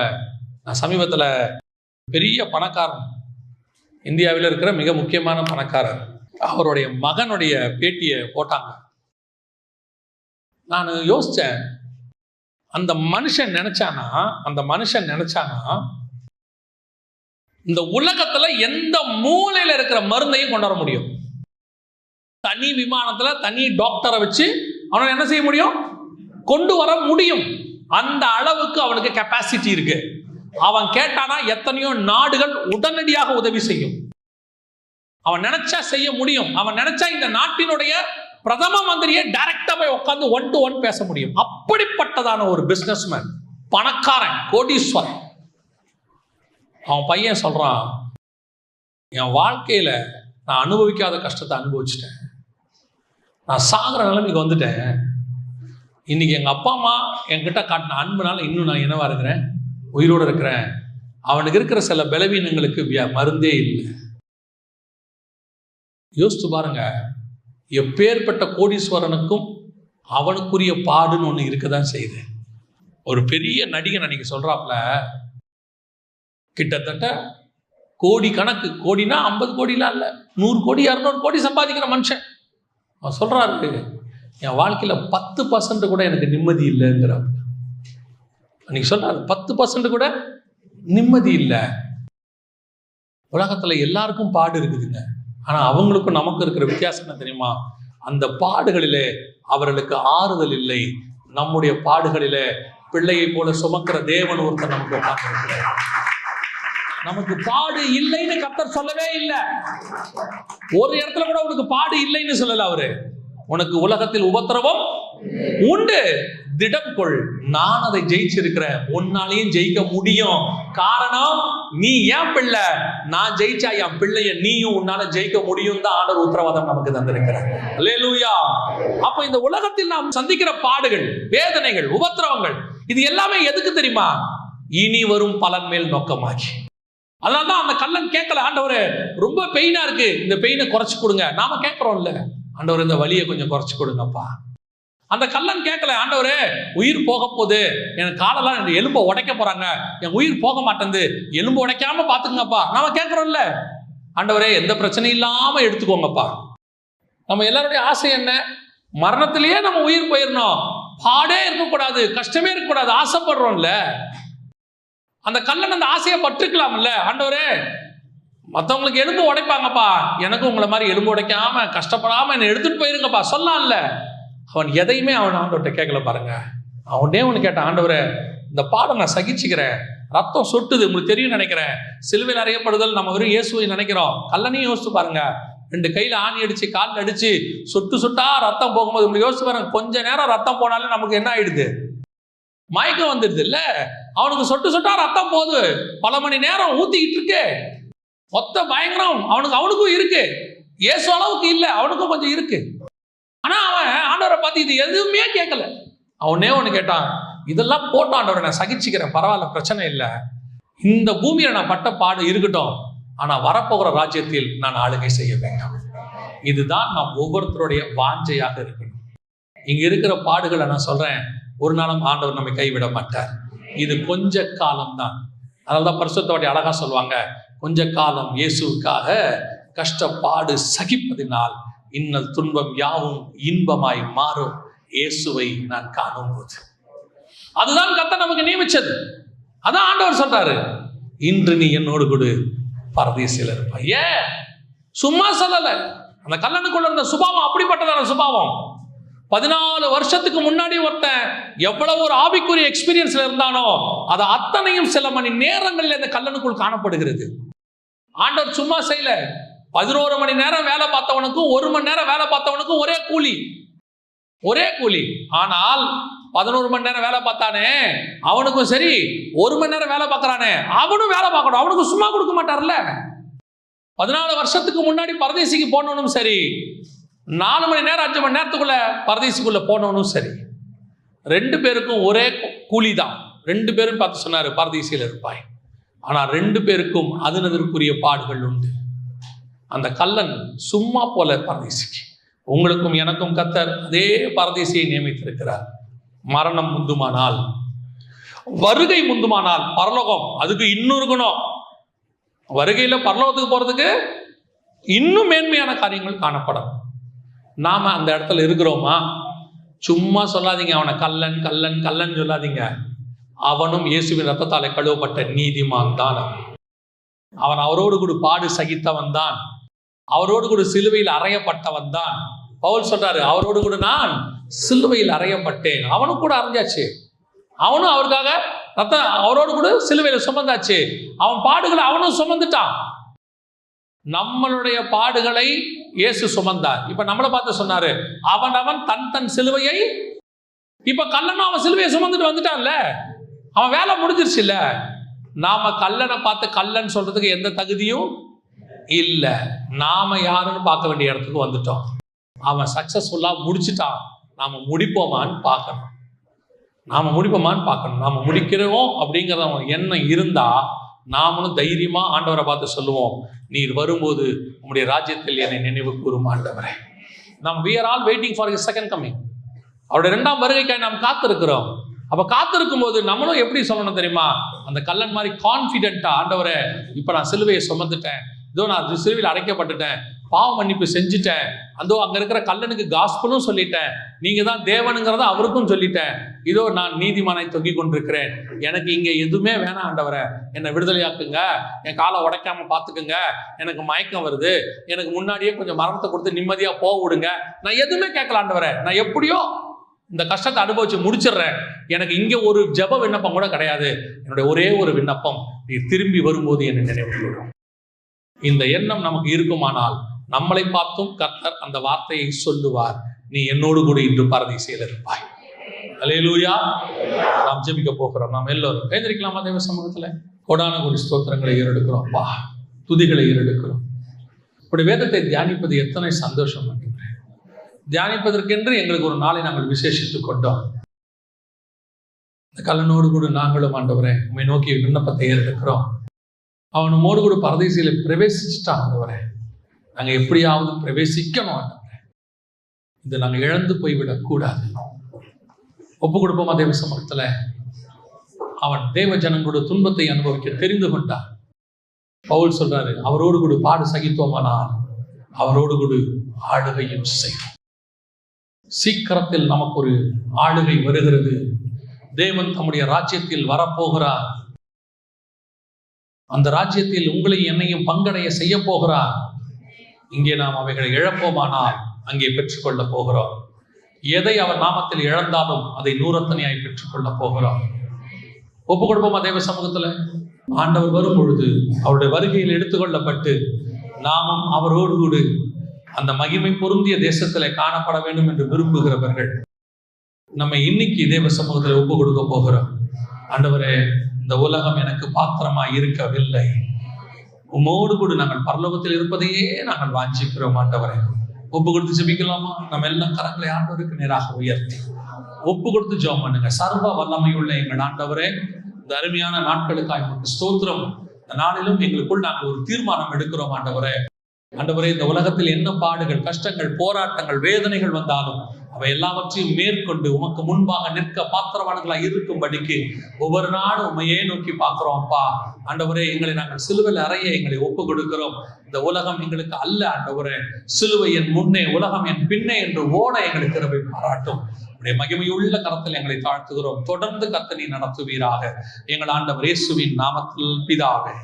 நான் சமீபத்துல பெரிய பணக்காரன், இந்தியாவில் இருக்கிற மிக முக்கியமான பணக்காரர். அவருடைய மகனுடைய பேட்டியை போட்டாங்க. நான் யோசிச்சேன், அந்த மனுஷன் நினைச்சானா இந்த உலகத்துல எந்த மூலையில இருக்கிற மருந்தையும் கொண்டு வர முடியும். தனி விமானத்துல தனி டாக்டரை வச்சு அவனை என்ன செய்ய முடியும்? கொண்டு வர முடியும். அந்த அளவுக்கு அவனுக்கு கெப்பாசிட்டி இருக்கு. அவன் கேட்டானா எத்தனையோ நாடுகள் உடனடியாக உதவி செய்யும். அவன் நினைச்சா செய்ய முடியும். அவன் நினைச்சா இந்த நாட்டினுடைய பிரதம மந்திரியை டைரக்டா போய் உட்கார்ந்து 1 to 1 பேச முடியும். அப்படிப்பட்டதான ஒரு பிசினஸ்மேன், பணக்காரன், கோடீஸ்வரன். அவன் பையன் சொல்றான், என் வாழ்க்கையில நான் அனுபவிக்காத கஷ்டத்தை அனுபவிச்சிட்டேன். நான் சாகிற நிலைமைக்கு வந்துட்டேன். இன்னைக்கு எங்க அப்பா அம்மா என்கிட்ட காட்டின அன்புனால இன்னும் நான் என்னவா இருக்கிறேன்? உயிரோடு இருக்கிறேன். அவனுக்கு இருக்கிற சில பலவீனங்களுக்கு மருந்தே இல்லை. யோசித்து பாருங்க, எப்பேற்பட்ட கோடீஸ்வரனுக்கும் அவனுக்குரிய பாடுன்னு ஒன்று இருக்கதான் செய்யுது. ஒரு பெரிய நடிகன் அன்னைக்கு சொல்றாப்ல, கிட்டத்தட்ட கோடி கணக்கு, கோடினா 50 கோடிலாம் இல்லை, 100 கோடி 200 கோடி சம்பாதிக்கிற மனுஷன். அவன் சொல்றாரு, என் வாழ்க்கையில 10% கூட எனக்கு நிம்மதி இல்லைங்கிறார். அன்னைக்கு சொல்றாரு, 10% கூட நிம்மதி இல்லை. உலகத்துல எல்லாருக்கும் பாடு இருக்குதுங்க. ஆனா அவங்களுக்கும் நமக்கு இருக்கிற வித்தியாசம் என்ன தெரியுமா? அந்த பாடுகளிலே அவர்களுக்கு ஆறுதல் இல்லை. நம்முடைய பாடுகளிலே பிள்ளையை போல சுமக்கிற தேவன் ஒருத்தர் நமக்கு உட்கார்ந்திருக்கிறார். நமக்கு பாடு இல்லைன்னு கர்த்தர் சொல்லவே இல்லை. ஒரு இடத்துல கூட உனக்கு பாடு இல்லைன்னு சொல்லல அவரு. உனக்கு உலகத்தில் உபத்திரவம் உண்டு, திடம் கொள், நான் அதை ஜெயிச்சிருக்கிறேன், உன்னாலையும் ஜெயிக்க முடியும். காரணம், நீ ஏன் பிள்ளை, நான் ஜெயிச்சா என் பிள்ளைய நீயும் உன்னால ஜெயிக்க முடியும் தான் ஆண்டவர் உத்தரவாதம் நமக்கு தந்திருக்கிறார். அல்லேலூயா. அப்ப இந்த உலகத்தில் நாம் சந்திக்கிற பாடுகள், வேதனைகள், உபத்திரவங்கள், இது எல்லாமே எதுக்கு தெரியுமா? இனி வரும் பலன் மேல் நோக்கமாகி. அதனால்தான் அந்த கள்ளன் கேட்கல, ஆண்டவரே ரொம்ப பெயினா இருக்கு, இந்த பெயினை குறைச்சு கொடுங்க. நாம கேட்கிறோம்ல, ஆண்டவர் இந்த வலியை கொஞ்சம் குறைச்சு கொடுங்கப்பா. அந்த கள்ளன் கேட்கல, ஆண்டவரே உயிர் போக போகுது, எனக்கு காலெல்லாம் இந்த எலும்பை உடைக்க போறாங்க, என் உயிர் போக மாட்டேங்குது, எலும்பு உடைக்காம பாத்துக்கங்கப்பா. நாம கேட்கிறோம்ல, ஆண்டவரே எந்த பிரச்சனையும் இல்லாம எடுத்துக்கோங்கப்பா. நம்ம எல்லாருடைய ஆசை என்ன? மரணத்திலேயே நம்ம உயிர் போயிடணும், பாடே இருக்கக்கூடாது, கஷ்டமே இருக்கக்கூடாது, ஆசைப்படுறோம்ல. அந்த கள்ளன் அந்த ஆசையை பற்றுக்கலாம்ல. ஆண்டவரே மற்றவங்களுக்கு எலும்பு உடைப்பாங்கப்பா, எனக்கு உங்களை மாதிரி எலும்பு உடைக்காம கஷ்டப்படாம என்னை எடுத்துட்டு போயிருங்கப்பா சொல்லலாம்ல. அவன் எதையுமே அவன் ஆண்டவர்கிட்ட கேட்கல பாருங்க. அவனே ஒன்று கேட்டான், ஆண்டவரே இந்த பாடம் நான் சகிச்சுக்கிறேன், ரத்தம் சொட்டுது, உங்களுக்கு தெரியும் நினைக்கிறேன், சிலுவையில் அறையப்படுதல் நம்ம வெறும் இயேசுவை நினைக்கிறோம். கல்லனையும் யோசிச்சு பாருங்க, 2 கையில் ஆணி அடிச்சு காலில் அடிச்சு சொட்டு சொட்டா ரத்தம் போகும்போது உங்களுக்கு யோசிச்சு பாருங்க, கொஞ்ச நேரம் ரத்தம் போனாலே நமக்கு என்ன ஆயிடுது? மயக்கம் வந்துடுது இல்ல. அவனுக்கு சொட்டு சொட்டா ரத்தம் போகுது, பல மணி நேரம் ஊத்திக்கிட்டு இருக்கு, மொத்த பயங்கரம் அவனுக்கும் இருக்கு. இயேசு அளவுக்கு இல்ல, அவனுக்கும் கொஞ்சம் இருக்கு. ஆனா அவன் ஆண்டவரை பார்த்து இது எதுவுமே கேட்கல. அவனே ஒண்ணு கேட்டான், இதெல்லாம் போட்ட ஆண்டவரை நான் சகிச்சுக்கிறேன், பரவாயில்ல, பிரச்சனை இல்லை, இந்த பூமியில நான் பட்ட பாடு இருக்கட்டும், ஆனா வரப்போகிற ராஜ்யத்தில் நான் ஆளுகை செய்ய வேண்டாம். இதுதான் நாம் ஒவ்வொருத்தருடைய வாஞ்சையாக இருக்கணும். இங்க இருக்கிற பாடுகளை நான் சொல்றேன், ஒரு நாளும் ஆண்டவர் நம்மை கைவிட மாட்டார். இது கொஞ்ச காலம்தான். அதனால்தான் பரிசுத்தவாடி அழகா சொல்லுவாங்க, கொஞ்ச காலம் இயேசுவுக்காக கஷ்டப்பாடு சகிப்பதினால் இன்னல் துன்பம் யாவும் இன்பமாய் மாறும் இயேசுவை நான் காணும் போது. அதுதான் கர்த்தர் நமக்கு நியமிச்சது. அதான் ஆண்டவர் சொல்றாரு, இன்று நீ என்னோடு கூட பரதீசில் இருப்பாய். ஏன் சும்மா சொல்லல, அந்த கல்லனுக்குள்ள இருந்த சுபாவம் அப்படிப்பட்டதான சுபாவம். 14 வருஷத்துக்கு முன்னாடி ஒருத்தன் எவ்வளவு ஒரு ஆவிக்குரிய எக்ஸ்பீரியன்ஸ்ல இருந்தானோ அது அத்தனையும் சில மணி நேரங்களில் இந்த கல்லனுக்குள் காணப்படுகிறது. ஆண்டவர் சும்மா செய்யல. 11 மணி நேரம் வேலை பார்த்தவனுக்கும் 1 மணி நேரம் வேலை பார்த்தவனுக்கும் ஒரே கூலி. ஆனால் 11 மணி நேரம் வேலை பார்த்தானே அவனுக்கும் சரி, 1 மணி நேரம் வேலை பார்க்கறானே அவனும் வேலை பார்க்கணும், அவனுக்கு சும்மா கொடுக்க மாட்டார்ல. 14 வருஷத்துக்கு முன்னாடி பரதேசிக்கு போனவனும் சரி, 4 மணி நேரம் 5 மணி நேரத்துக்குள்ள பரதேசிக்குள்ள போனவனும் சரி, 2 பேருக்கும் ஒரே கூலி தான். 2 பேரும் பார்த்து சொன்னாரு, பரதேசியில் இருப்பாய். ஆனா 2 பேருக்கும் அதனதற்குரிய பாடுகள் உண்டு. அந்த கல்லன் சும்மா போல பரதேசிக்கு. உங்களுக்கும் எனக்கும் கர்த்தர் அதே பரதேசியை நியமித்திருக்கிறார். மரணம் முந்துமானால், வருகை முந்துமானால், பரலோகம் அதுக்கு இன்னும் இருக்கணும். வருகையில பரலோகத்துக்கு போறதுக்கு இன்னும் மேன்மையான காரியங்கள் காணப்படும். நாம அந்த இடத்துல இருக்கிறோமா? சும்மா சொல்லாதீங்க அவனை கல்லன் கல்லன் கல்லன் சொல்லாதீங்க. அவனும் இயேசுவின் ரத்தத்தாலே கழுவப்பட்ட நீதிமான் தான். அவன் அவரோடு கூட பாடு சகித்தவன் தான், அவரோடு கூட சிலுவையில் அறையப்பட்டவன் தான். பவுல் சொல்றாரு, அவரோடு கூட நான் சிலுவையில் அறையப்பட்டேன். அவனும் கூட அறைஞ்சாச்சு, அவனும் அவருக்காக அவரோடு கூட சிலுவையில் சுமந்தாச்சு. அவன் பாடுகளை அவனும் சுமந்துட்டான். நம்மளுடைய பாடுகளை இயேசு சுமந்தார். இப்ப நம்மளை பார்த்து சொன்னாரு, அவன் தன் சிலுவையை, இப்ப கல்லன் அவன் சிலுவையை சுமந்துட்டு வந்துட்டான்ல, அவன் வேலை முடிஞ்சிருச்சு இல்ல. நாம கல்லனை பார்த்து கல்லன் சொல்றதுக்கு எந்த தகுதியும் இல்ல. நாம யாருன்னு பார்க்க வேண்டிய இடத்துக்கு வந்துட்டோம். அவன் சக்சஸ்ஃபுல்லா முடிச்சுட்டான். நாம முடிப்போமான்னு பார்க்கணும். நாம முடிக்கிறோம் அப்படிங்கிற எண்ணம் இருந்தா நாமளும் தைரியமா ஆண்டவரை பார்த்து சொல்லுவோம், நீர் வரும்போது உங்களுடைய ராஜ்யத்தில் என்னை நினைவு கூறும் ஆண்டவரே. நாம் we are all waiting for his second coming. அவருடைய 2ஆம் வருகைக்காய் நாம் காத்திருக்கிறோம். அப்ப காத்திருக்கும் போது நம்மளும் எப்படி சொல்லணும் தெரியுமா? அந்த கல்லன் மாதிரி கான்பிடென்ட்டா, ஆண்டவரே இப்ப நான் சிலுவையை சுமந்துட்டேன், இதோ நான் சிலுவையில் அடைக்கப்பட்டுட்டேன், பாவ மன்னிப்பு செஞ்சுட்டேன், அதோ அங்க இருக்கிற கல்லனுக்கு காஸ்பலும் சொல்லிட்டேன், நீங்க தான் தேவனுங்கிறத அவருக்கும் சொல்லிட்டேன், இதோ நான் நீதிமானை தொங்கிக் கொண்டிருக்கிறேன், எனக்கு இங்க எதுவுமே வேணாம் ஆண்டவரே, என்னை விடுதலையாக்குங்க, என் காலை உடைக்காம பாத்துக்குங்க, எனக்கு மயக்கம் வருது, எனக்கு முன்னாடியே கொஞ்சம் மரணத்தை கொடுத்து நிம்மதியா போக விடுங்க, நான் எதுவுமே கேட்கல ஆண்டவரே, நான் எப்படியோ இந்த கஷ்டத்தை அனுபவிச்சு முடிச்சிடுறேன், எனக்கு இங்க ஒரு ஜெப விண்ணப்பம் கூட கிடையாது, என்னுடைய ஒரே ஒரு விண்ணப்பம், நீ திரும்பி வரும்போது என்னை நினைவு கூறும். இந்த எண்ணம் நமக்கு இருக்குமானால் நம்மளை பார்த்தும் கர்த்தர் அந்த வார்த்தையை சொல்லுவார், நீ என்னோடு கூட இன்று பரதீசையில் இருப்பாய். அல்லேலூயா. நாம் ஜெபிக்க போகிறோம். நாம் எல்லோரும் எழுந்திருக்கலாமா தேவ சமூகத்துல? கோடான கோடி ஸ்தோத்திரங்களை ஏறெடுக்கிறோம் அப்பா, துதிகளை ஏறெடுக்கிறோம். இப்படி வேதத்தை தியானிப்பது எத்தனை சந்தோஷம் பண்ணுகிறேன். தியானிப்பதற்கென்று எங்களுக்கு ஒரு நாளை நாங்கள் விசேஷித்துக் கொண்டோம். இந்த கல்லனோடு கூட நாங்களும் ஆண்டவரே உம்மை நோக்கி விண்ணப்பத்தை ஏறெடுக்கிறோம். அவனோடு கூட பரதீசையில பிரவேசிச்சுட்டான் ஆண்டவரே, நாங்க எப்படியாவது பிரவேசிக்கணும் ஆண்டவரே, இதை நாங்க இழந்து போய்விடக் கூடாது. ஒப்பு கொடுப்போமா தேவ சமூகத்துல? அவன் தேவ ஜனங்களோட துன்பத்தை அனுபவிக்க தெரிந்து கொண்டான். பவுல் சொல்றாரு, அவரோடு கூட பாடு சகித்தோமானால் அவரோடு கூட ஆளுகையும் செய்வோம். சீக்கிரத்தில் நமக்கு ஒரு ஆளுகை வருகிறது. தேவன் தம்முடைய ராஜ்யத்தில் வரப்போகிறார். அந்த ராஜ்யத்தில் உங்களை என்னையும் பங்கடைய செய்ய போகிறார். இங்கே நாம் அவைகளை இழப்போமானால் அங்கே பெற்றுக்கொள்ள போகிறோம். எதை அவர் நாமத்தில் இழந்தாலும் அதை நூறத்தனையாய் பெற்றுக்கொள்ள போகிறோம். ஒப்பு கொடுப்போமா தேவ சமூகத்துல? ஆண்டவர் வரும் பொழுது அவருடைய வருகையில் எடுத்துக்கொள்ளப்பட்டு நாமும் அவரோடு கூட அந்த மகிமை பொருந்திய தேசத்துல காணப்பட வேண்டும் என்று விரும்புகிறவர்கள் நம்ம இன்னைக்கு தேவ சமூகத்துல ஒப்பு கொடுக்க போகிறோம். ஆண்டவரே, இந்த உலகம் எனக்கு பாத்திரமா இருக்கவில்லை, உம்மோடு கூட நாங்கள் பரலோகத்தில் இருப்பதையே நாங்கள் வாஞ்சிக்கிறோம். ஆண்டவரே, ஒப்பு கொடுத்து ஜெபிக்கலாமா? நம்ம எல்லாம் கரங்களை ஆண்டவருக்கு நேராக உயர்த்தி ஒப்பு கொடுத்து ஜெபம் பண்ணுங்க. சர்வ வல்லமையுள்ள எங்கள் ஆண்டவரே, இந்த அருமையான நாட்களுக்காக உங்களுக்கு ஸ்தோத்திரம். இந்த நாளிலும் எங்களுக்குள் நாங்கள் ஒரு தீர்மானம் எடுக்கிறோம். ஆண்டவரே, இந்த உலகத்தில் என்ன பாடுகள், கஷ்டங்கள், போராட்டங்கள், வேதனைகள் வந்தாலும் அவை எல்லாவற்றையும் மேற்கொண்டு உமக்கு முன்பாக நிற்க பாத்திரவான்களாக இருக்கும்படிக்கு ஒவ்வொரு நாளும் உண்மையே நோக்கி பார்க்கிறோம். அப்பா ஆண்டவரே, எங்களை நாங்கள் சிலுவையில் அறைய எங்களை ஒப்பு கொடுக்கிறோம். இந்த உலகம் எங்களுக்கு அல்ல ஆண்டவரே, சிலுவை என் முன்னே உலகம் என் பின்னே என்று ஓட எங்களுக்கு கிருபை பாராட்டும். உடைய மகிமையுள்ள கரத்தில் எங்களை தாழ்த்துகிறோம். தொடர்ந்து கர்த்தர் நீர் நடத்துவீராக. எங்கள் ஆண்டவர் இயேசுவின் நாமத்தில் பிதாவே.